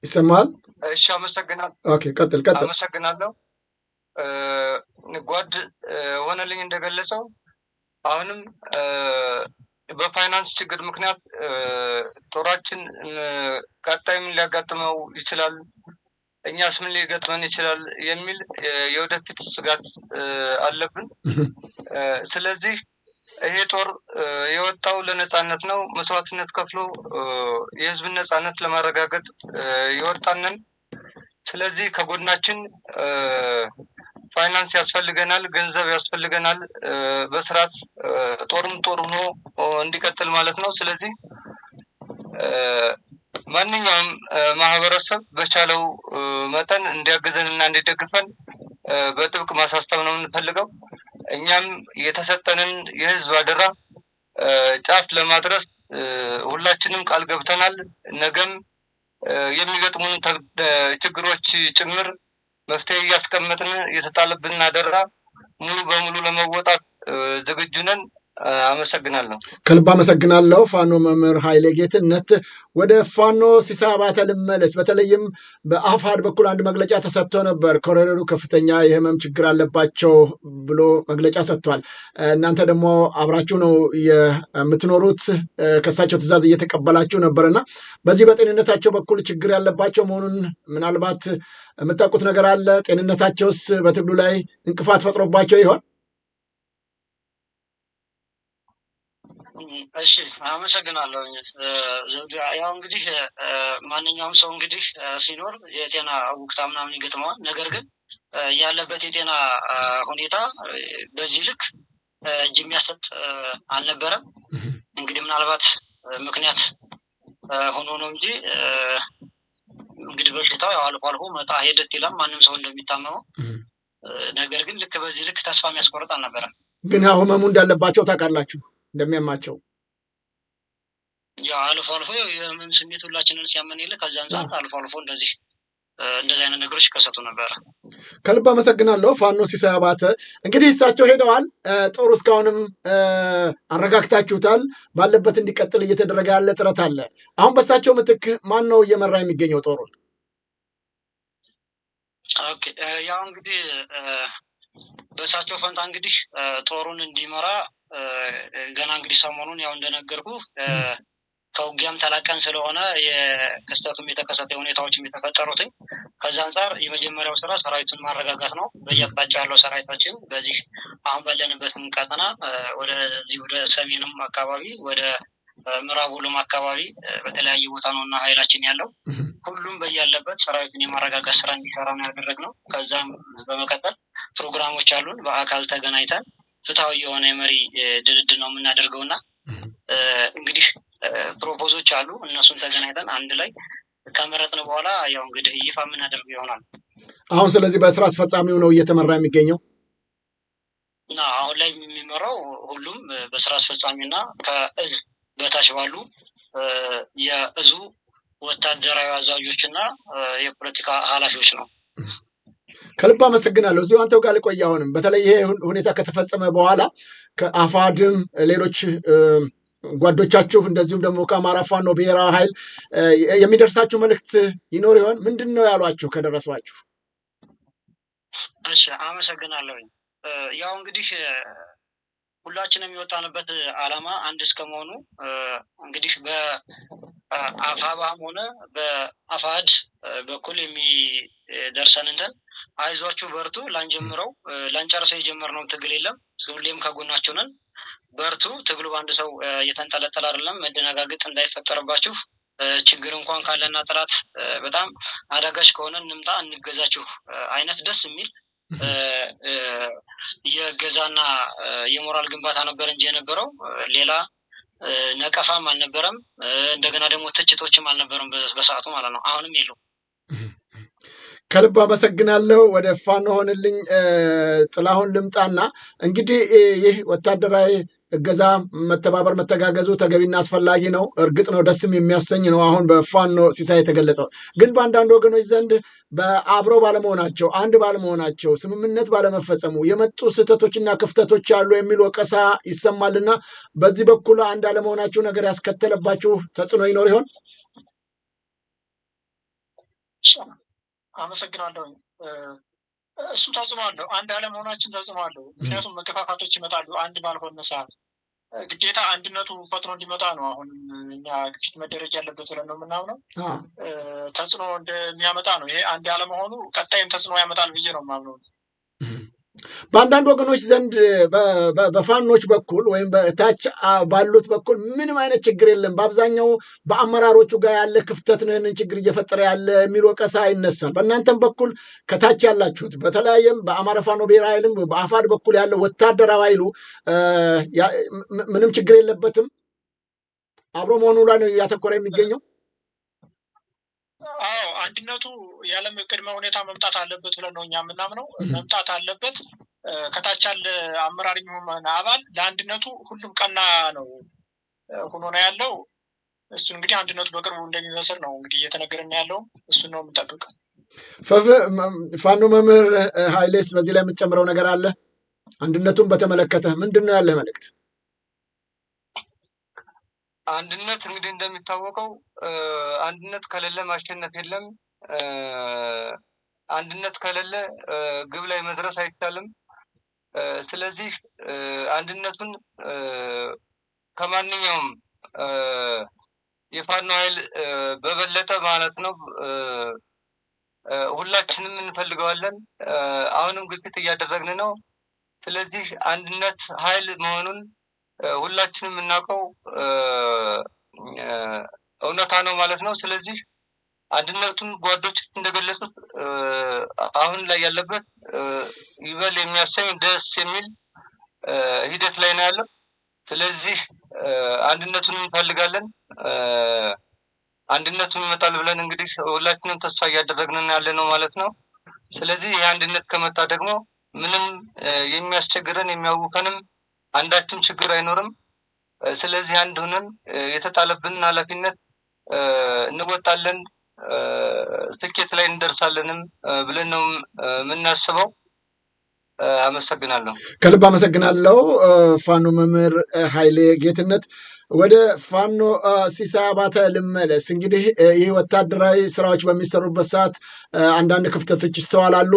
ይሰማል? እሺ፣ አመሰግናለሁ። ኦኬ፣ ቀጥል። አመሰግናለሁ። ጓድ ሆነልኝ እንደገለጸው አሁንም በፋይናንስ ችግር ምክንያት ጦራችን ቀጣይ ምን ሊያጋጥመው ይችላል፣ እኛስ ምን ሊገጥመን ይችላል የሚል የወደፊት ስጋት አለብን። ስለዚህ ይሄ ጦር የወጣው ለነጻነት ነው። መስዋዕትነት ከፍሎ የህዝብን ነጻነት ለማረጋገጥ የወጣንን። ስለዚህ ከጎናችን ፋይናንስ ያስፈልገናል፣ ገንዘብ ያስፈልገናል። በስርዓት ጦርም ጦር ሆኖ እንዲቀጥል ማለት ነው። ስለዚህ ማንኛውም ማህበረሰብ በቻለው መጠን እንዲያግዘንና እንዲደግፈን በጥብቅ ማሳሰብ ነው የምንፈልገው። እኛም የተሰጠንን የህዝብ አደራ ጫፍ ለማድረስ ሁላችንም ቃል ገብተናል። ነገም የሚገጥሙን ችግሮች ጭምር መፍትሄ እያስቀመጥን የተጣለብን አደራ ሙሉ በሙሉ ለመወጣት ዝግጁ ነን። አመሰግናለሁ። ከልብ አመሰግናለሁ። ፋኖ መምህር ኃይሌ ጌትነት። ወደ ፋኖ ሲሳይ አባተ ልመለስ። በተለይም በአፋድ በኩል አንድ መግለጫ ተሰጥቶ ነበር። ኮሎኔሉ ከፍተኛ የህመም ችግር አለባቸው ብሎ መግለጫ ሰጥቷል። እናንተ ደግሞ አብራችሁ ነው የምትኖሩት፣ ከእሳቸው ትዕዛዝ እየተቀበላችሁ ነበርና በዚህ በጤንነታቸው በኩል ችግር ያለባቸው መሆኑን ምናልባት የምታውቁት ነገር አለ? ጤንነታቸውስ በትግሉ ላይ እንቅፋት ፈጥሮባቸው ይሆን? እሺ፣ አመሰግናለሁ። ያው እንግዲህ ማንኛውም ሰው እንግዲህ ሲኖር የጤና ውቅታ ምናምን ይገጥመዋል። ነገር ግን ያለበት የጤና ሁኔታ በዚህ ልክ እጅ የሚያሰጥ አልነበረም። እንግዲህ ምናልባት ምክንያት ሆኖ ነው እንጂ እንግዲህ በሽታው ያው አልፎ አልፎ መጣ ሄደት ይላል ማንም ሰው እንደሚታመመው። ነገር ግን ልክ በዚህ ልክ ተስፋ የሚያስቆርጥ አልነበረም። ግን ያው ህመሙ እንዳለባቸው ታውቃላችሁ፣ እንደሚያማቸው ያው አልፎ አልፎ የህመም ስሜት ሁላችንን ሲያመን የለ ከዚህ አንጻር አልፎ አልፎ እንደዚህ አይነት ነገሮች ይከሰቱ ነበረ። ከልብ አመሰግናለሁ። ፋኖ ሲሳይ አባተ። እንግዲህ እሳቸው ሄደዋል። ጦሩ እስካሁንም አረጋግታችሁታል። ባለበት እንዲቀጥል እየተደረገ ያለ ጥረት አለ። አሁን በእሳቸው ምትክ ማን ነው እየመራ የሚገኘው ጦሩን? ያው እንግዲህ በእሳቸው ፈንታ እንግዲህ ጦሩን እንዲመራ ገና እንግዲህ ሰሞኑን ያው እንደነገርኩ ከውጊያም ተላቀን ስለሆነ የክስተቱም የተከሰተ ሁኔታዎችም የተፈጠሩትኝ ከዛ አንጻር የመጀመሪያው ስራ ሰራዊቱን ማረጋጋት ነው። በየአቅጣጫው ያለው ሰራዊታችን በዚህ አሁን ባለንበትም ቀጠና ወደዚህ ወደ ሰሜንም አካባቢ ወደ ምዕራብ ወሎም አካባቢ በተለያየ ቦታ ነው እና ኃይላችን ያለው ሁሉም በያለበት ሰራዊቱን የማረጋጋት ስራ እንዲሰራ ነው ያደረግነው። ከዛም በመቀጠል ፕሮግራሞች አሉን። በአካል ተገናኝተን ፍትሃዊ የሆነ የመሪ ድልድል ነው የምናደርገውና እንግዲህ ፕሮፖዞች አሉ። እነሱን ተገናኝተን አንድ ላይ ከመረጥን በኋላ ያው እንግዲህ ይፋ የምናደርገው ይሆናል። አሁን ስለዚህ በስራ አስፈጻሚው ነው እየተመራ የሚገኘው እና አሁን ላይ የሚመራው ሁሉም በስራ አስፈጻሚና ከእዝ በታች ባሉ የእዙ ወታደራዊ አዛዦችና የፖለቲካ ኃላፊዎች ነው። ከልብ አመሰግናለሁ። እዚሁ አንተው ጋር ልቆይ። አሁንም በተለይ ይሄ ሁኔታ ከተፈጸመ በኋላ ከአፋድም ሌሎች ጓዶቻችሁ እንደዚሁም ደግሞ ከአማራ ፋኖ ብሔራዊ ኃይል የሚደርሳችሁ መልእክት ይኖር ይሆን? ምንድን ነው ያሏችሁ ከደረሷችሁ? እሺ፣ አመሰግናለሁ። ያው እንግዲህ ሁላችንም የወጣንበት ዓላማ አንድ እስከመሆኑ እንግዲህ በአፋባም ሆነ በአፋድ በኩል የሚደርሰን እንትን አይዟችሁ በርቱ፣ ላንጨርሰው የጀመርነው ትግል የለም፣ ሁሌም ከጎናችሁ ነን፣ በርቱ፣ ትግሉ በአንድ ሰው እየተንጠለጠለ አይደለም፣ መደነጋገጥ እንዳይፈጠርባችሁ፣ ችግር እንኳን ካለና ጥላት በጣም አዳጋች ከሆነ እንምጣ እንገዛችሁ አይነት ደስ የሚል የገዛና የሞራል ግንባታ ነበር እንጂ የነበረው ሌላ ነቀፋም አልነበረም። እንደገና ደግሞ ትችቶችም አልነበረም በሰዓቱ ማለት ነው። አሁንም የለው። ከልብ አመሰግናለሁ። ወደ ፋኖ ሆንልኝ ጥላሁን ልምጣና እንግዲህ ይህ ወታደራዊ እገዛ፣ መተባበር፣ መተጋገዙ ተገቢና አስፈላጊ ነው። እርግጥ ነው ደስም የሚያሰኝ ነው። አሁን በፋኖ ሲሳይ የተገለጸው ግን በአንዳንድ ወገኖች ዘንድ በአብረው ባለመሆናቸው፣ አንድ ባለመሆናቸው፣ ስምምነት ባለመፈጸሙ የመጡ ስህተቶችና ክፍተቶች አሉ የሚል ወቀሳ ይሰማልና በዚህ በኩል አንድ አለመሆናችሁ ነገር ያስከተለባችሁ ተጽዕኖ ይኖር ይሆን? አመሰግናለሁ። እሱ ተጽዕኖ አለው። አንድ አለመሆናችን ተጽዕኖ አለው። ምክንያቱም መገፋፋቶች ይመጣሉ። አንድ ባልሆነ ሰዓት ግዴታ አንድነቱ ፈጥኖ እንዲመጣ ነው አሁን እኛ ግፊት መደረግ ያለበት ብለን ነው የምናምነው። ተጽዕኖ እንደሚያመጣ ነው። ይሄ አንድ አለመሆኑ ቀጣይም ተጽዕኖ ያመጣል ብዬ ነው የማምነው። በአንዳንድ ወገኖች ዘንድ በፋኖች በኩል ወይም በታች ባሉት በኩል ምንም አይነት ችግር የለም፣ በአብዛኛው በአመራሮቹ ጋር ያለ ክፍተት ነው ችግር እየፈጠረ ያለ የሚል ወቀሳ ይነሳል። በእናንተም በኩል ከታች ያላችሁት በተለያየም በአማራ ፋኖ ብሔራዊ ኃይልም በአፋድ በኩል ያለው ወታደራዊ ኃይሉ ምንም ችግር የለበትም፣ አብሮ መሆኑ ላይ ነው እያተኮረ የሚገኘው። አዎ አንድነቱ ያለም ቅድመ ሁኔታ መምጣት አለበት ብለን ነው እኛ የምናምነው። መምጣት አለበት። ከታች ያለ አመራር የሚሆን አባል ለአንድነቱ ሁሉም ቀና ነው ሆኖ ነው ያለው። እሱ እንግዲህ አንድነቱ በቅርቡ እንደሚመስል ነው እንግዲህ እየተነገረን ያለው። እሱን ነው የምንጠብቀው። ፋኖ መምህር ኃይሌስ በዚህ ላይ የምትጨምረው ነገር አለ? አንድነቱን በተመለከተ ምንድን ነው ያለ መልእክት? አንድነት እንግዲህ እንደሚታወቀው አንድነት ከሌለ ማሸነፍ የለም። አንድነት ከሌለ ግብ ላይ መድረስ አይቻልም። ስለዚህ አንድነቱን ከማንኛውም የፋኖ ኃይል በበለጠ ማለት ነው ሁላችንም እንፈልገዋለን። አሁንም ግፊት እያደረግን ነው። ስለዚህ አንድነት ኃይል መሆኑን ሁላችንም የምናውቀው እውነታ ነው ማለት ነው። ስለዚህ አንድነቱን ጓዶች እንደገለጹት አሁን ላይ ያለበት ይበል የሚያሰኝ ደስ የሚል ሂደት ላይ ነው ያለው። ስለዚህ አንድነቱን እንፈልጋለን። አንድነቱን ይመጣል ብለን እንግዲህ ሁላችንም ተስፋ እያደረግን ያለ ነው ማለት ነው። ስለዚህ ይህ አንድነት ከመጣ ደግሞ ምንም የሚያስቸግረን የሚያውከንም አንዳችም ችግር አይኖርም። ስለዚህ አንድ ሆነን የተጣለብንን ኃላፊነት እንወጣለን፣ ስኬት ላይ እንደርሳለንም ብለን ነው የምናስበው። አመሰግናለሁ። ከልብ አመሰግናለሁ። ፋኖ መምህር ኃይሌ ጌትነት። ወደ ፋኖ ሲሳይ አባተ ልመለስ። እንግዲህ ይህ ወታደራዊ ስራዎች በሚሰሩበት ሰዓት አንዳንድ ክፍተቶች ይስተዋላሉ፣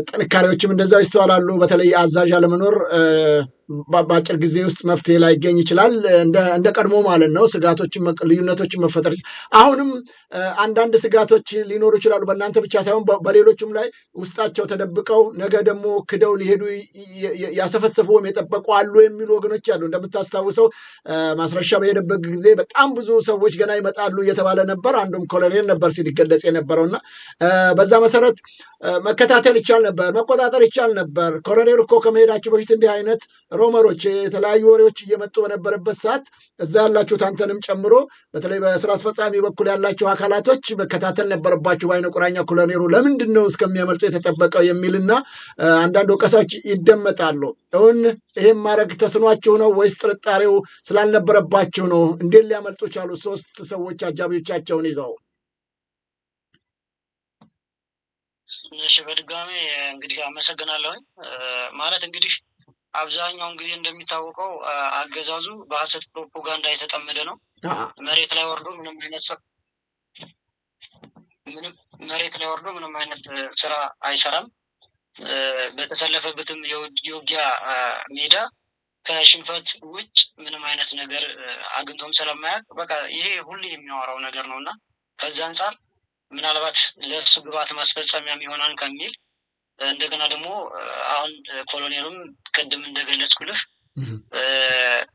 ጥንካሬዎችም እንደዛው ይስተዋላሉ። በተለይ አዛዥ አለመኖር በአጭር ጊዜ ውስጥ መፍትሄ ላይገኝ ይችላል፣ እንደ ቀድሞ ማለት ነው። ስጋቶችን፣ ልዩነቶችን መፈጠር አሁንም አንዳንድ ስጋቶች ሊኖሩ ይችላሉ። በእናንተ ብቻ ሳይሆን በሌሎችም ላይ ውስጣቸው ተደብቀው ነገ ደግሞ ክደው ሊሄዱ ያሰፈሰፉ ወይም የጠበቁ አሉ የሚሉ ወገኖች አሉ። እንደምታስታውሰው ማስረሻ በሄደበት ጊዜ በጣም ብዙ ሰዎች ገና ይመጣሉ እየተባለ ነበር። አንዱም ኮሎኔል ነበር ሲል ይገለጽ የነበረውና በዛ መሰረት መከታተል ይቻል ነበር፣ መቆጣጠር ይቻል ነበር። ኮሎኔል እኮ ከመሄዳቸው በፊት እንዲህ አይነት ሮመሮች፣ የተለያዩ ወሬዎች እየመጡ በነበረበት ሰዓት እዛ ያላችሁት አንተንም ጨምሮ በተለይ በስራ አስፈጻሚ በኩል ያላችሁ አካላቶች መከታተል ነበረባችሁ። በአይነ ቁራኛ ኮሎኔሉ ለምንድን ነው እስከሚያመልጡ የተጠበቀው የሚልና አንዳንድ ወቀሳዎች ይደመጣሉ። እውን ይህም ማድረግ ተስኗችሁ ነው ወይስ ጥርጣሬው ስላልነበረባችሁ ነው? እንዴት ሊያመልጡ ቻሉ? 3 ሰዎች አጃቢዎቻቸውን ይዘው። እሺ በድጋሚ እንግዲህ አመሰግናለሁኝ። ማለት እንግዲህ አብዛኛውን ጊዜ እንደሚታወቀው አገዛዙ በሐሰት ፕሮፓጋንዳ የተጠመደ ነው። መሬት ላይ ወርዶ ምንም አይነት ስራ አይሰራም። በተሰለፈበትም የውጊያ ሜዳ ከሽንፈት ውጭ ምንም አይነት ነገር አግኝቶም ስለማያውቅ በቃ ይሄ ሁሌ የሚያወራው ነገር ነውና ከዛ አንጻር ምናልባት ለእሱ ግብዓት ማስፈጸሚያም ይሆናል ከሚል እንደገና ደግሞ አሁን ኮሎኔሉም ቅድም እንደገለጽኩልህ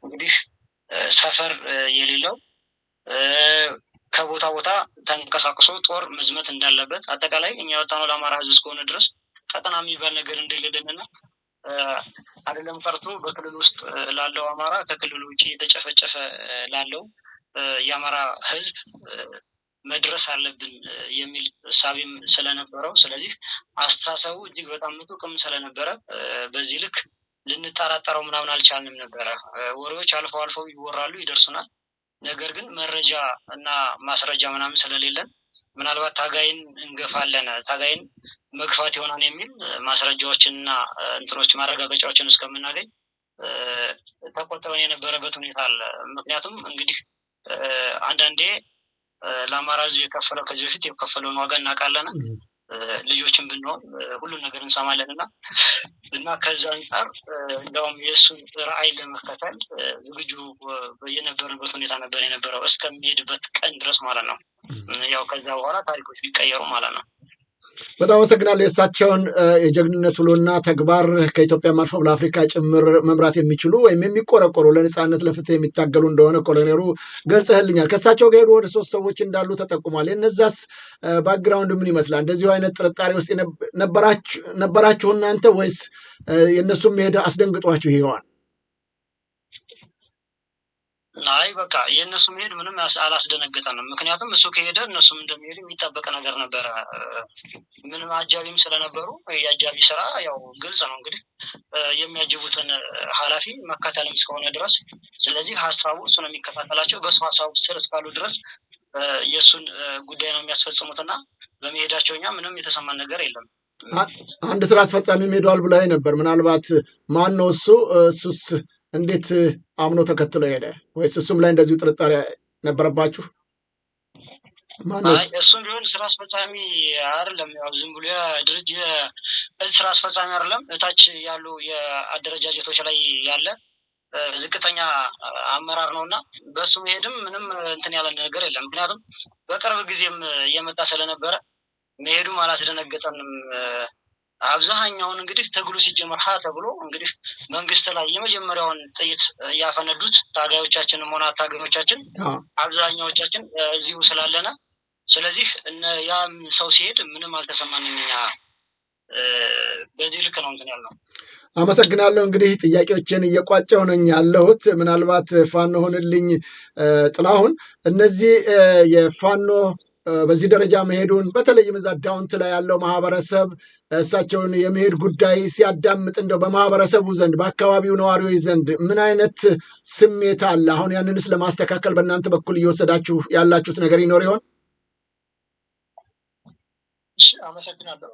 እንግዲህ ሰፈር የሌለው ከቦታ ቦታ ተንቀሳቅሶ ጦር መዝመት እንዳለበት አጠቃላይ እኛ ያወጣነው ለአማራ ህዝብ እስከሆነ ድረስ ቀጠና የሚባል ነገር እንደሌለንና አይደለም ቀርቶ በክልል ውስጥ ላለው አማራ ከክልሉ ውጪ የተጨፈጨፈ ላለው የአማራ ህዝብ መድረስ አለብን የሚል ሳቢም ስለነበረው ስለዚህ አስተሳሰቡ እጅግ በጣም ምጡቅም ስለነበረ በዚህ ልክ ልንጠራጠረው ምናምን አልቻልንም ነበረ። ወሬዎች አልፈው አልፈው ይወራሉ ይደርሱናል። ነገር ግን መረጃ እና ማስረጃ ምናምን ስለሌለን ምናልባት ታጋይን እንገፋለን ታጋይን መግፋት ይሆናል የሚል ማስረጃዎችንና እንትኖች ማረጋገጫዎችን እስከምናገኝ ተቆጥበን የነበረበት ሁኔታ አለ። ምክንያቱም እንግዲህ አንዳንዴ ለአማራ ህዝብ የከፈለው ከዚህ በፊት የከፈለውን ዋጋ እናውቃለን። ልጆችን ብንሆን ሁሉን ነገር እንሰማለንና ከዛ አንፃር እንደውም የእሱን ራዕይ ለመከተል ዝግጁ የነበረበት ሁኔታ ነበር የነበረው እስከሚሄድበት ቀን ድረስ ማለት ነው። ያው ከዛ በኋላ ታሪኮች ቢቀየሩ ማለት ነው። በጣም አመሰግናለሁ። የእሳቸውን የጀግንነት ውሎና ተግባር ከኢትዮጵያም አልፎ ለአፍሪካ ጭምር መምራት የሚችሉ ወይም የሚቆረቆሩ ለነጻነት ለፍትህ የሚታገሉ እንደሆነ ኮሎኔሉ ገልጸህልኛል። ከእሳቸው ጋር ወደ 3 ሰዎች እንዳሉ ተጠቁሟል። የነዛስ ባክግራውንድ ምን ይመስላል? እንደዚሁ አይነት ጥርጣሬ ውስጥ ነበራችሁ እናንተ ወይስ የእነሱም መሄድ አስደንግጧችሁ ይሆናል? አይ በቃ የእነሱ መሄድ ምንም አላስደነገጠንም። ምክንያቱም እሱ ከሄደ እነሱም እንደሚሄዱ የሚጠበቅ ነገር ነበረ። ምንም አጃቢም ስለነበሩ የአጃቢ ስራ ያው ግልጽ ነው እንግዲህ የሚያጅቡትን ኃላፊ መከተልም እስከሆነ ድረስ ስለዚህ ሀሳቡ እሱ ነው የሚከታተላቸው። በሱ ሀሳቡ ስር እስካሉ ድረስ የእሱን ጉዳይ ነው የሚያስፈጽሙትና በመሄዳቸው እኛ ምንም የተሰማን ነገር የለም። አንድ ስራ አስፈጻሚ ሄደዋል ብለህ ነበር። ምናልባት ማን ነው እሱ? እሱስ እንዴት አምኖ ተከትሎ ሄደ? ወይስ እሱም ላይ እንደዚሁ ጥርጣሬ ነበረባችሁ? እሱም ቢሆን ስራ አስፈጻሚ አይደለም። ያው ዝም ብሎ ድርጅት ስራ አስፈጻሚ አይደለም። እታች ያሉ የአደረጃጀቶች ላይ ያለ ዝቅተኛ አመራር ነውና በሱ መሄድም ምንም እንትን ያለ ነገር የለም። ምክንያቱም በቅርብ ጊዜም እየመጣ ስለነበረ መሄዱም አላስደነገጠንም። አብዛኛውን እንግዲህ ትግሉ ሲጀመር ተብሎ እንግዲህ መንግስት ላይ የመጀመሪያውን ጥይት ያፈነዱት ታጋዮቻችንም ሆነ ታጋዮቻችን አብዛኛዎቻችን እዚሁ ስላለና ስለዚህ ያም ሰው ሲሄድ ምንም አልተሰማንም። እኛ በዚህ ልክ ነው እንትን ያልነው። አመሰግናለሁ። እንግዲህ ጥያቄዎችን እየቋጨሁ ነኝ ያለሁት። ምናልባት ፋኖ ሆንልኝ ጥላሁን እነዚህ የፋኖ በዚህ ደረጃ መሄዱን በተለይም እዛ ዳውንት ላይ ያለው ማህበረሰብ እሳቸውን የመሄድ ጉዳይ ሲያዳምጥ እንደው በማህበረሰቡ ዘንድ በአካባቢው ነዋሪዎች ዘንድ ምን አይነት ስሜት አለ? አሁን ያንንስ ለማስተካከል በእናንተ በኩል እየወሰዳችሁ ያላችሁት ነገር ይኖር ይሆን? አመሰግናለሁ።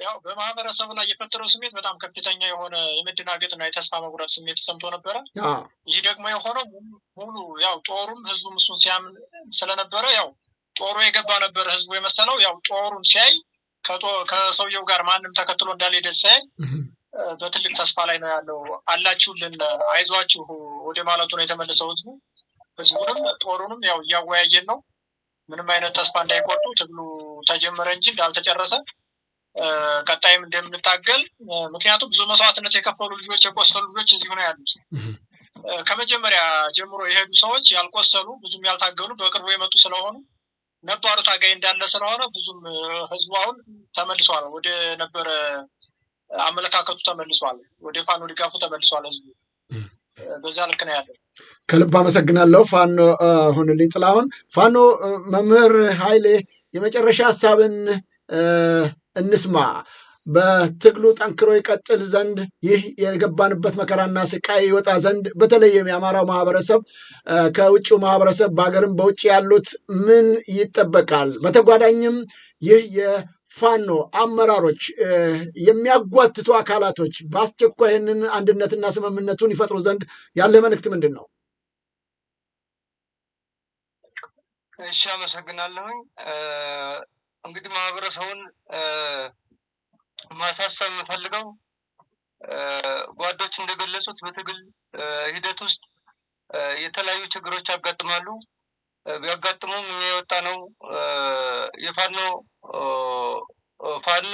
ያው በማህበረሰቡ ላይ የፈጠረው ስሜት በጣም ከፍተኛ የሆነ የመደናገጥና የተስፋ መቁረጥ ስሜት ተሰምቶ ነበረ። ይህ ደግሞ የሆነው ሙሉ ያው ጦሩም ህዝቡም እሱን ሲያምን ስለነበረ ያው ጦሩ የገባ ነበር ህዝቡ የመሰለው። ያው ጦሩን ሲያይ ከሰውየው ጋር ማንም ተከትሎ እንዳልሄደ ሲያይ በትልቅ ተስፋ ላይ ነው ያለው። አላችሁልን፣ አይዟችሁ ወደ ማለቱ ነው የተመለሰው ህዝቡ። ህዝቡንም ጦሩንም ያው እያወያየን ነው ምንም አይነት ተስፋ እንዳይቆርጡ። ትግሉ ተጀመረ እንጂ እንዳልተጨረሰ ቀጣይም እንደምንታገል። ምክንያቱም ብዙ መስዋዕትነት የከፈሉ ልጆች የቆሰሉ ልጆች እዚሁ ነው ያሉት። ከመጀመሪያ ጀምሮ የሄዱ ሰዎች ያልቆሰሉ ብዙም ያልታገሉ በቅርቡ የመጡ ስለሆኑ ነባሩ ታጋይ እንዳለ ስለሆነ ብዙም ህዝቡ አሁን ተመልሷል፣ ወደ ነበረ አመለካከቱ ተመልሷል፣ ወደ ፋኖ ድጋፉ ተመልሷል ህዝቡ። በዛ ልክ ነው ያለው። ከልብ አመሰግናለሁ። ፋኖ ሆንልኝ ጥላሁን። ፋኖ መምህር ኃይሌ የመጨረሻ ሀሳብን እንስማ። በትግሉ ጠንክሮ ይቀጥል ዘንድ ይህ የገባንበት መከራና ስቃይ ይወጣ ዘንድ በተለይም የአማራው ማህበረሰብ ከውጭው ማህበረሰብ በሀገርም በውጭ ያሉት ምን ይጠበቃል? በተጓዳኝም ይህ የፋኖ አመራሮች የሚያጓትቱ አካላቶች በአስቸኳይ ይህንን አንድነትና ስምምነቱን ይፈጥሩ ዘንድ ያለ መልእክት ምንድን ነው? እሺ፣ አመሰግናለሁኝ። እንግዲህ ማህበረሰቡን ማሳሰብ የምፈልገው ጓዶች እንደገለጹት በትግል ሂደት ውስጥ የተለያዩ ችግሮች ያጋጥማሉ። ቢያጋጥሙም እኛ የወጣ ነው የፋኖ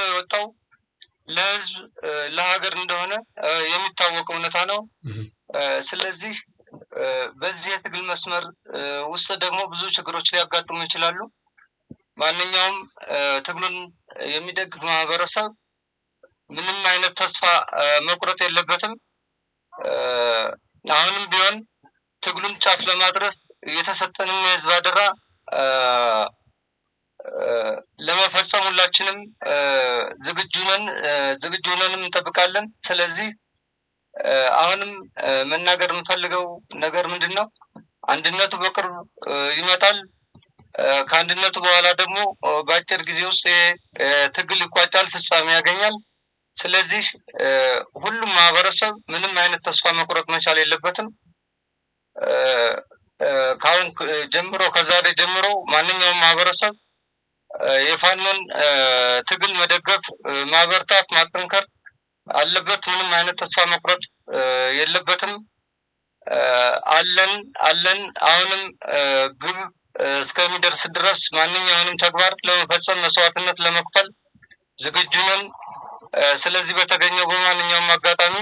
የወጣው ለህዝብ ለሀገር እንደሆነ የሚታወቅ እውነታ ነው። ስለዚህ በዚህ የትግል መስመር ውስጥ ደግሞ ብዙ ችግሮች ሊያጋጥሙ ይችላሉ። ማንኛውም ትግሉን የሚደግፍ ማህበረሰብ ምንም አይነት ተስፋ መቁረጥ የለበትም። አሁንም ቢሆን ትግሉን ጫፍ ለማድረስ የተሰጠንን የህዝብ አደራ ለመፈጸም ሁላችንም ዝግጁ ነንም እንጠብቃለን። ስለዚህ አሁንም መናገር የምፈልገው ነገር ምንድነው? አንድነቱ በቅርብ ይመጣል። ከአንድነቱ በኋላ ደግሞ በአጭር ጊዜ ውስጥ ትግል ይቋጫል፣ ፍጻሜ ያገኛል። ስለዚህ ሁሉም ማህበረሰብ ምንም አይነት ተስፋ መቁረጥ መቻል የለበትም። ካሁን ጀምሮ ከዛሬ ጀምሮ ማንኛውም ማህበረሰብ የፋኖን ትግል መደገፍ፣ ማበርታት፣ ማጠንከር አለበት። ምንም አይነት ተስፋ መቁረጥ የለበትም። አለን አሁንም ግብ እስከሚደርስ ድረስ ማንኛውንም ተግባር ለመፈጸም መስዋዕትነት ለመክፈል ዝግጁ ነን። ስለዚህ በተገኘው በማንኛውም አጋጣሚ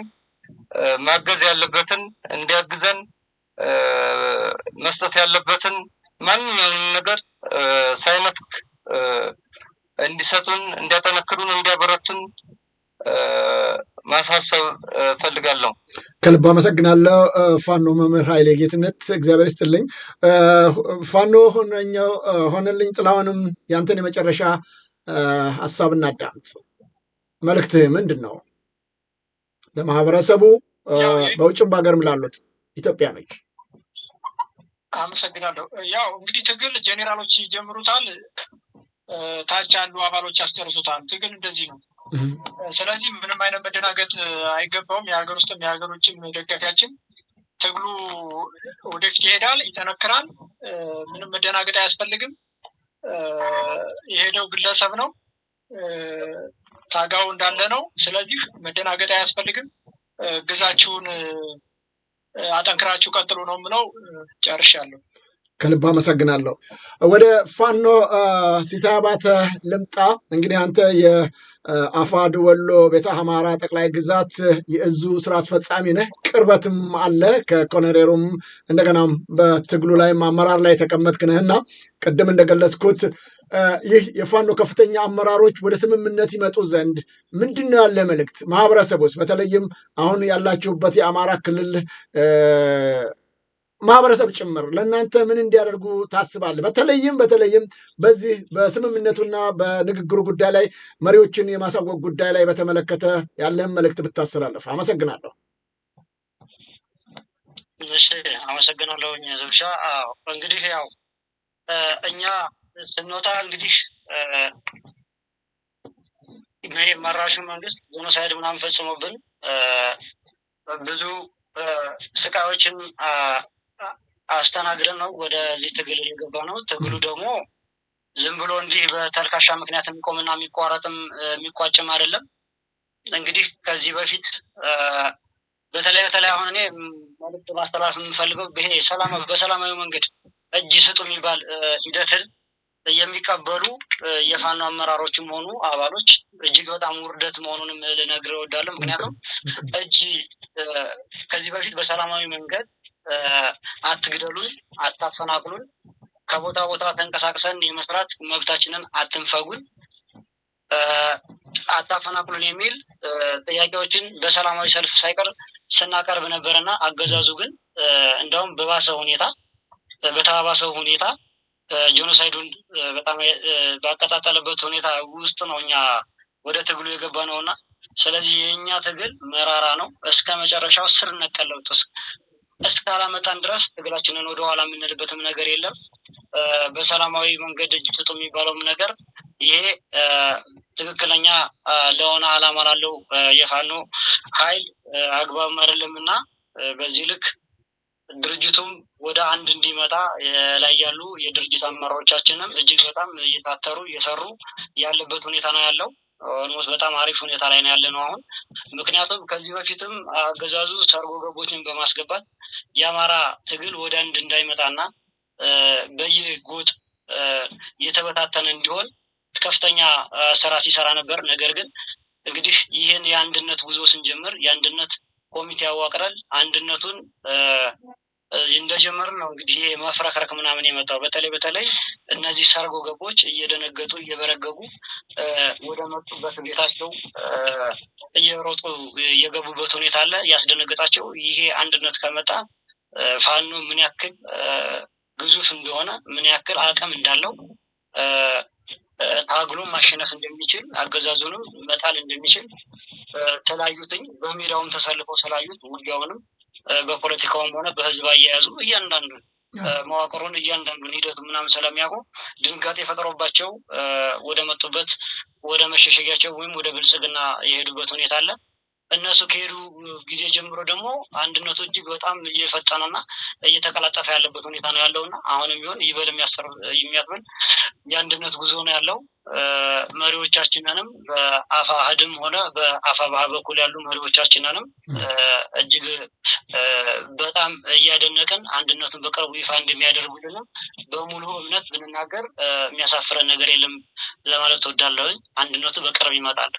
ማገዝ ያለበትን እንዲያግዘን፣ መስጠት ያለበትን ማንኛውንም ነገር ሳይነፍቅ እንዲሰጡን፣ እንዲያጠነክሩን፣ እንዲያበረቱን ማሳሰብ ፈልጋለሁ። ከልብ አመሰግናለሁ ፋኖ መምህር ኃይሌ ጌትነት፣ እግዚአብሔር ይስጥልኝ። ፋኖ ሆነልኝ ጥላሁንም ያንተን የመጨረሻ ሀሳብ እናዳምጥ። መልእክት ምንድን ነው ለማህበረሰቡ በውጭም በሀገርም ላሉት ኢትዮጵያኖች? አመሰግናለሁ። ያው እንግዲህ ትግል ጄኔራሎች ይጀምሩታል፣ ታች ያሉ አባሎች ያስጨርሱታል። ትግል እንደዚህ ነው። ስለዚህ ምንም አይነት መደናገጥ አይገባውም። የሀገር ውስጥም የሀገር ውጭም ደጋፊያችን ትግሉ ወደፊት ይሄዳል፣ ይጠነክራል። ምንም መደናገጥ አያስፈልግም። የሄደው ግለሰብ ነው፣ ታጋው እንዳለ ነው። ስለዚህ መደናገጥ አያስፈልግም። ግዛችሁን አጠንክራችሁ ቀጥሉ ነው የምለው። ጨርሻለሁ። ከልብ አመሰግናለሁ። ወደ ፋኖ ሲሳይ አባተ ልምጣ። እንግዲህ አንተ የአፋድ ወሎ ቤተ አማራ ጠቅላይ ግዛት የእዙ ስራ አስፈጻሚ ነህ፣ ቅርበትም አለ ከኮሎኔሉም እንደገናም በትግሉ ላይም አመራር ላይ የተቀመጥክ ነህና ቅድም እንደገለጽኩት ይህ የፋኖ ከፍተኛ አመራሮች ወደ ስምምነት ይመጡ ዘንድ ምንድን ነው ያለ መልእክት? ማህበረሰብ ውስጥ በተለይም አሁን ያላችሁበት የአማራ ክልል ማህበረሰብ ጭምር ለእናንተ ምን እንዲያደርጉ ታስባለህ? በተለይም በዚህ በስምምነቱና በንግግሩ ጉዳይ ላይ መሪዎችን የማሳወቅ ጉዳይ ላይ በተመለከተ ያለህን መልእክት ብታስተላልፍ። አመሰግናለሁ። እሺ፣ አመሰግናለሁኝ ዘብሻ። እንግዲህ ያው እኛ ስንወጣ እንግዲህ መራሹ መንግስት ጄኖሳይድ ምናምን ፈጽሞብን ብዙ ስቃዮችን አስተናግደን ነው ወደዚህ ትግል የገባ ነው። ትግሉ ደግሞ ዝም ብሎ እንዲህ በተልካሻ ምክንያት የሚቆምና የሚቋረጥም የሚቋጭም አይደለም። እንግዲህ ከዚህ በፊት በተለይ አሁን እኔ መልዕክት ማስተላለፍ የምፈልገው ይሄ በሰላማዊ መንገድ እጅ ስጡ የሚባል ሂደትን የሚቀበሉ የፋኖ አመራሮችም ሆኑ አባሎች እጅግ በጣም ውርደት መሆኑንም ልነግር እወዳለሁ። ምክንያቱም ከዚህ በፊት በሰላማዊ መንገድ አትግደሉን፣ አታፈናቅሉን፣ ከቦታ ቦታ ተንቀሳቅሰን የመስራት መብታችንን አትንፈጉን፣ አታፈናቅሉን የሚል ጥያቄዎችን በሰላማዊ ሰልፍ ሳይቀር ስናቀርብ ነበርና አገዛዙ ግን እንደውም በተባባሰው ሁኔታ ጄኖሳይዱን በጣም ባቀጣጠለበት ሁኔታ ውስጥ ነው እኛ ወደ ትግሉ የገባ ነውና፣ ስለዚህ የኛ ትግል መራራ ነው። እስከ መጨረሻው ስር ነቀል ለውጥ እስካላመጣን ድረስ ትግላችንን ወደኋላ የምንልበትም ነገር የለም። በሰላማዊ መንገድ እጅ ስጡ የሚባለውም ነገር ይሄ ትክክለኛ ለሆነ ዓላማ ላለው የፋኖ ኃይል አግባብ አይደለምና በዚህ ልክ ድርጅቱም ወደ አንድ እንዲመጣ ላይ ያሉ የድርጅት አመራሮቻችንም እጅግ በጣም እየታተሩ እየሰሩ ያለበት ሁኔታ ነው ያለው። ኦልሞስት በጣም አሪፍ ሁኔታ ላይ ነው ያለነው አሁን። ምክንያቱም ከዚህ በፊትም አገዛዙ ሰርጎ ገቦችን በማስገባት የአማራ ትግል ወደ አንድ እንዳይመጣና በየጎጥ የተበታተነ እንዲሆን ከፍተኛ ስራ ሲሰራ ነበር። ነገር ግን እንግዲህ ይህን የአንድነት ጉዞ ስንጀምር የአንድነት ኮሚቴ አዋቅረን አንድነቱን እንደጀመርን ነው እንግዲህ ይሄ መፍረክረክ ምናምን የመጣው። በተለይ እነዚህ ሰርጎ ገቦች እየደነገጡ እየበረገጉ ወደ መጡበት ቤታቸው እየሮጡ የገቡበት ሁኔታ አለ። ያስደነገጣቸው ይሄ አንድነት ከመጣ ፋኖ ምን ያክል ግዙፍ እንደሆነ ምን ያክል አቅም እንዳለው ታግሎ ማሸነፍ እንደሚችል አገዛዙንም መጣል እንደሚችል ተላዩትኝ። በሜዳውም ተሰልፈው ስላዩት ውጊያውንም በፖለቲካውም ሆነ በህዝብ አያያዙ እያንዳንዱን መዋቅሩን እያንዳንዱን ሂደቱ ምናምን ስለሚያውቁ ድንጋጤ ፈጥሮባቸው ወደ መጡበት ወደ መሸሸጊያቸው ወይም ወደ ብልጽግና የሄዱበት ሁኔታ አለ። እነሱ ከሄዱ ጊዜ ጀምሮ ደግሞ አንድነቱ እጅግ በጣም እየፈጠነና እየተቀላጠፈ ያለበት ሁኔታ ነው ያለውና አሁንም ቢሆን ይበል የሚያስብል የአንድነት ጉዞ ነው ያለው። መሪዎቻችንንም በአፋሕድም ሆነ በአፋብኃ በኩል ያሉ መሪዎቻችንንም እጅግ በጣም እያደነቅን አንድነቱን በቅርቡ ይፋ እንደሚያደርጉልንም በሙሉ እምነት ብንናገር የሚያሳፍረን ነገር የለም ለማለት እወዳለሁ። አንድነቱ በቅርብ ይመጣል።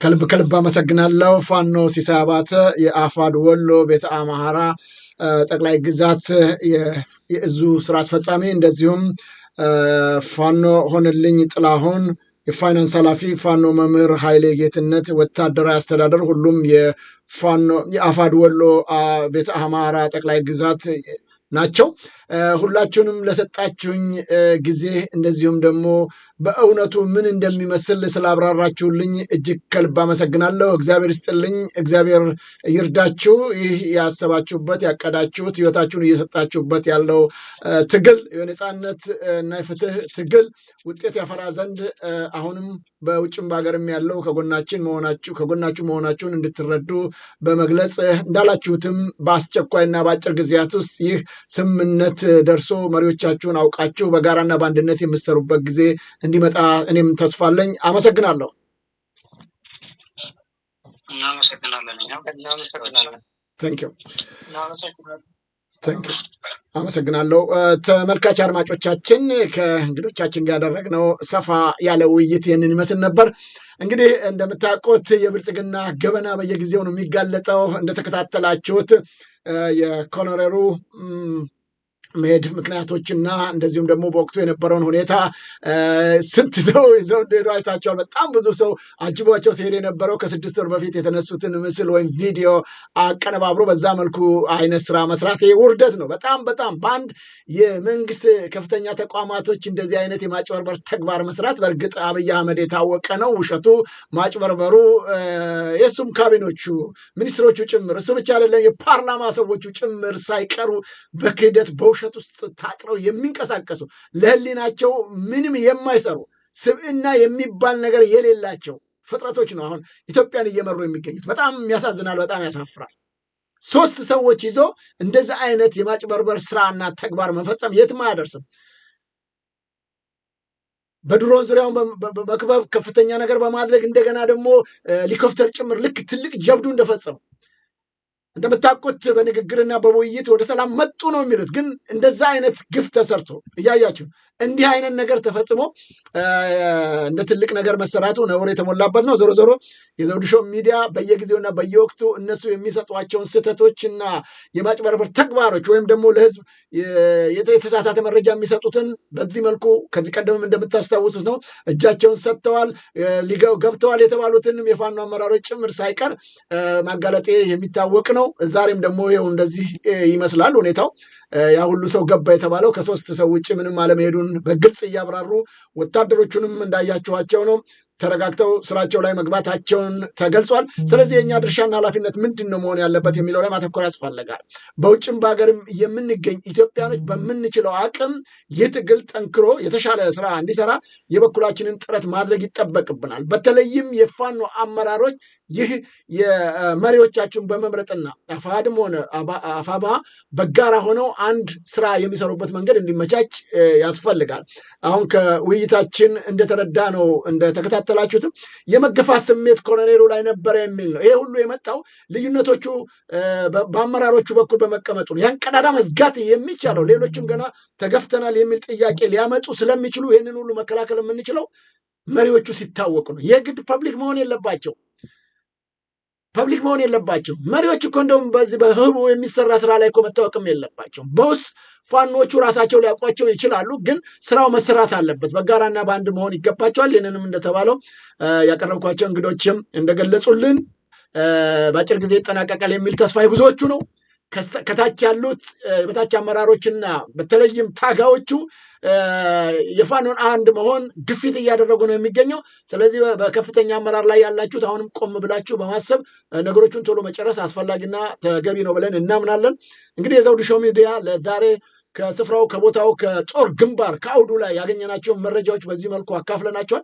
ከልብ አመሰግናለሁ። ፋኖ ሲሳይ አባተ የአፋድ ወሎ ቤተ አማራ ጠቅላይ ግዛት የእዙ ስራ አስፈጻሚ፣ እንደዚሁም ፋኖ ሆነልኝ ጥላሁን የፋይናንስ ኃላፊ፣ ፋኖ መምህር ኃይሌ ጌትነት ወታደራዊ አስተዳደር፣ ሁሉም የፋኖ የአፋድ ወሎ ቤተ አማራ ጠቅላይ ግዛት ናቸው። ሁላችሁንም ለሰጣችሁኝ ጊዜ እንደዚሁም ደግሞ በእውነቱ ምን እንደሚመስል ስላብራራችሁልኝ እጅግ ከልብ አመሰግናለሁ። እግዚአብሔር ይስጥልኝ፣ እግዚአብሔር ይርዳችሁ። ይህ ያሰባችሁበት ያቀዳችሁት ህይወታችሁን እየሰጣችሁበት ያለው ትግል የነፃነት እና የፍትህ ትግል ውጤት ያፈራ ዘንድ አሁንም በውጭም በሀገርም ያለው ከጎናችሁ መሆናችሁን እንድትረዱ በመግለጽ እንዳላችሁትም በአስቸኳይና በአጭር ጊዜያት ውስጥ ይህ ስምምነት ደርሶ መሪዎቻችሁን አውቃችሁ በጋራና በአንድነት የምትሰሩበት ጊዜ እንዲመጣ እኔም ተስፋ አለኝ። አመሰግናለሁ። አመሰግናለሁ። ተመልካች አድማጮቻችን ከእንግዶቻችን ጋር ያደረግነው ሰፋ ያለ ውይይት ይህንን ይመስል ነበር። እንግዲህ እንደምታውቁት የብልጽግና ገበና በየጊዜው ነው የሚጋለጠው። እንደተከታተላችሁት የኮሎኔሉ መሄድ ምክንያቶችና እንደዚሁም ደግሞ በወቅቱ የነበረውን ሁኔታ ስንት ሰው ይዘው እንደሄዱ አይታቸዋል። በጣም ብዙ ሰው አጅቧቸው ሲሄድ የነበረው ከ6 ወር በፊት የተነሱትን ምስል ወይም ቪዲዮ አቀነባብሮ በዛ መልኩ አይነት ስራ መስራት ውርደት ነው። በጣም በአንድ የመንግስት ከፍተኛ ተቋማቶች እንደዚህ አይነት የማጭበርበር ተግባር መስራት በእርግጥ አብይ አህመድ የታወቀ ነው። ውሸቱ፣ ማጭበርበሩ የእሱም ካቢኖቹ ሚኒስትሮቹ ጭምር እሱ ብቻ አይደለም የፓርላማ ሰዎቹ ጭምር ሳይቀሩ በክህደት በውሸት ውስጥ ታጥረው የሚንቀሳቀሱ ለህሊናቸው ምንም የማይሰሩ ስብዕና የሚባል ነገር የሌላቸው ፍጥረቶች ነው አሁን ኢትዮጵያን እየመሩ የሚገኙት። በጣም ያሳዝናል፣ በጣም ያሳፍራል። 3 ሰዎች ይዞ እንደዚህ አይነት የማጭበርበር ስራና ተግባር መፈጸም የትም አያደርስም። በድሮን ዙሪያውን በክበብ ከፍተኛ ነገር በማድረግ እንደገና ደግሞ ሄሊኮፕተር ጭምር ልክ ትልቅ ጀብዱ እንደፈጸሙ እንደምታውቁት በንግግርና በውይይት ወደ ሰላም መጡ ነው የሚሉት። ግን እንደዛ አይነት ግፍ ተሰርቶ እያያችሁ እንዲህ አይነት ነገር ተፈጽሞ እንደ ትልቅ ነገር መሰራቱ ነውር የተሞላበት ነው። ዞሮ ዞሮ የዘውዱ ሾው ሚዲያ በየጊዜውና በየወቅቱ እነሱ የሚሰጧቸውን ስህተቶችና የማጭበርበር ተግባሮች ወይም ደግሞ ለህዝብ የተሳሳተ መረጃ የሚሰጡትን በዚህ መልኩ ከዚህ ቀደምም እንደምታስታውሱት ነው እጃቸውን ሰጥተዋል፣ ገብተዋል የተባሉትንም የፋኖ አመራሮች ጭምር ሳይቀር ማጋለጤ የሚታወቅ ነው። ዛሬም ደግሞ ይኸው እንደዚህ ይመስላል ሁኔታው። ያ ሁሉ ሰው ገባ የተባለው ከ3 ሰው ውጭ ምንም አለመሄዱን በግልጽ እያብራሩ ወታደሮቹንም እንዳያችኋቸው ነው ተረጋግተው ስራቸው ላይ መግባታቸውን ተገልጿል። ስለዚህ የኛ ድርሻና ኃላፊነት ምንድን ነው መሆን ያለበት የሚለው ላይ ማተኮር ያስፈልጋል። በውጭም በሀገርም የምንገኝ ኢትዮጵያኖች በምንችለው አቅም ይህ ትግል ጠንክሮ የተሻለ ስራ እንዲሰራ የበኩላችንን ጥረት ማድረግ ይጠበቅብናል። በተለይም የፋኖ አመራሮች ይህ የመሪዎቻችሁን በመምረጥና አፋሕድም ሆነ አፋብኃ በጋራ ሆነው አንድ ስራ የሚሰሩበት መንገድ እንዲመቻች ያስፈልጋል። አሁን ከውይይታችን እንደተረዳ ነው እንደተከታተላችሁትም የመገፋት ስሜት ኮሎኔሉ ላይ ነበረ የሚል ነው። ይሄ ሁሉ የመጣው ልዩነቶቹ በአመራሮቹ በኩል በመቀመጡ ነው። ያን ቀዳዳ መዝጋት የሚቻለው ሌሎችም ገና ተገፍተናል የሚል ጥያቄ ሊያመጡ ስለሚችሉ ይህንን ሁሉ መከላከል የምንችለው መሪዎቹ ሲታወቁ ነው። የግድ ፐብሊክ መሆን የለባቸው። መሪዎች እኮ እንደውም በዚህ በህቡ የሚሰራ ስራ ላይ እኮ መታወቅም የለባቸው። በውስጥ ፋኖቹ ራሳቸው ሊያውቋቸው ይችላሉ፣ ግን ስራው መሰራት አለበት። በጋራና በአንድ መሆን ይገባቸዋል። ይህንንም እንደተባለው ያቀረብኳቸው እንግዶችም እንደገለጹልን በአጭር ጊዜ ይጠናቀቃል የሚል ተስፋ ብዙዎቹ ነው። ከታች ያሉት በታች አመራሮችና በተለይም ታጋዮቹ የፋኖን አንድ መሆን ግፊት እያደረጉ ነው የሚገኘው። ስለዚህ በከፍተኛ አመራር ላይ ያላችሁት አሁንም ቆም ብላችሁ በማሰብ ነገሮችን ቶሎ መጨረስ አስፈላጊና ተገቢ ነው ብለን እናምናለን። እንግዲህ የዘውዱ ሾው ሚዲያ ለዛሬ ከስፍራው ከቦታው ከጦር ግንባር ከአውዱ ላይ ያገኘናቸውን መረጃዎች በዚህ መልኩ አካፍለናቸዋል።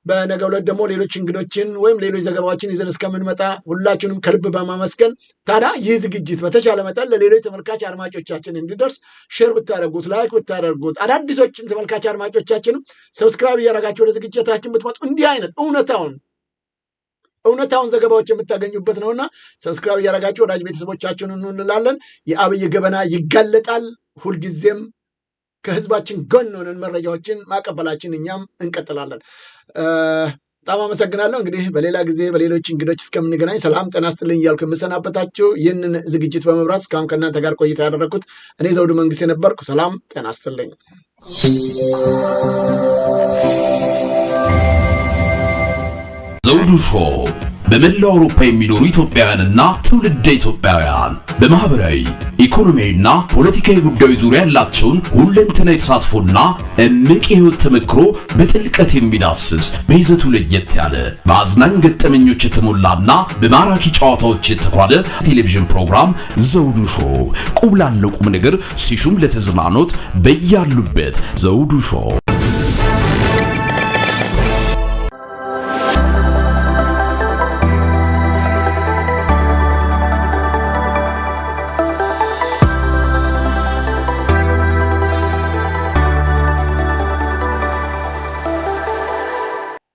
በነገው ዕለት ደግሞ ሌሎች እንግዶችን ወይም ሌሎች ዘገባዎችን ይዘን እስከምንመጣ ሁላችሁንም ከልብ በማመስገን ታዲያ ይህ ዝግጅት በተቻለ መጠን ለሌሎች ተመልካች አድማጮቻችን እንዲደርስ ሼር ብታደርጉት፣ ላይክ ብታደርጉት፣ አዳዲሶችን ተመልካች አድማጮቻችንም ሰብስክራይብ እያደረጋችሁ ወደ ዝግጅታችን ብትመጡ እንዲህ አይነት እውነታውን ዘገባዎች የምታገኙበት ነውና ሰብስክራይብ እያደረጋችሁ ወዳጅ ቤተሰቦቻችሁን እንላለን። የአብይ ገበና ይጋለጣል። ሁልጊዜም ከህዝባችን ጎን ሆነን መረጃዎችን ማቀበላችን እኛም እንቀጥላለን። በጣም አመሰግናለሁ። እንግዲህ በሌላ ጊዜ በሌሎች እንግዶች እስከምንገናኝ ሰላም ጤና ይስጥልኝ እያልኩ የምሰናበታችሁ ይህንን ዝግጅት በመብራት እስካሁን ከእናንተ ጋር ቆይታ ያደረግኩት እኔ ዘውዱ መንግስት የነበርኩ። ሰላም ጤና ይስጥልኝ። ዘውዱ ሾው በመላው አውሮፓ የሚኖሩ ኢትዮጵያውያንና ትውልደ ኢትዮጵያውያን በማህበራዊ ኢኮኖሚያዊና ፖለቲካዊ ጉዳዮች ዙሪያ ያላቸውን ሁለንተናዊ ተሳትፎና እምቅ የህይወት ተመክሮ በጥልቀት የሚዳስስ በይዘቱ ለየት ያለ በአዝናኝ ገጠመኞች የተሞላና በማራኪ ጨዋታዎች የተኳለ ቴሌቪዥን ፕሮግራም ዘውዱ ሾው ቁም ላለው ቁም ነገር ሲሹም ለተዝናኖት በያሉበት ዘውዱ ሾው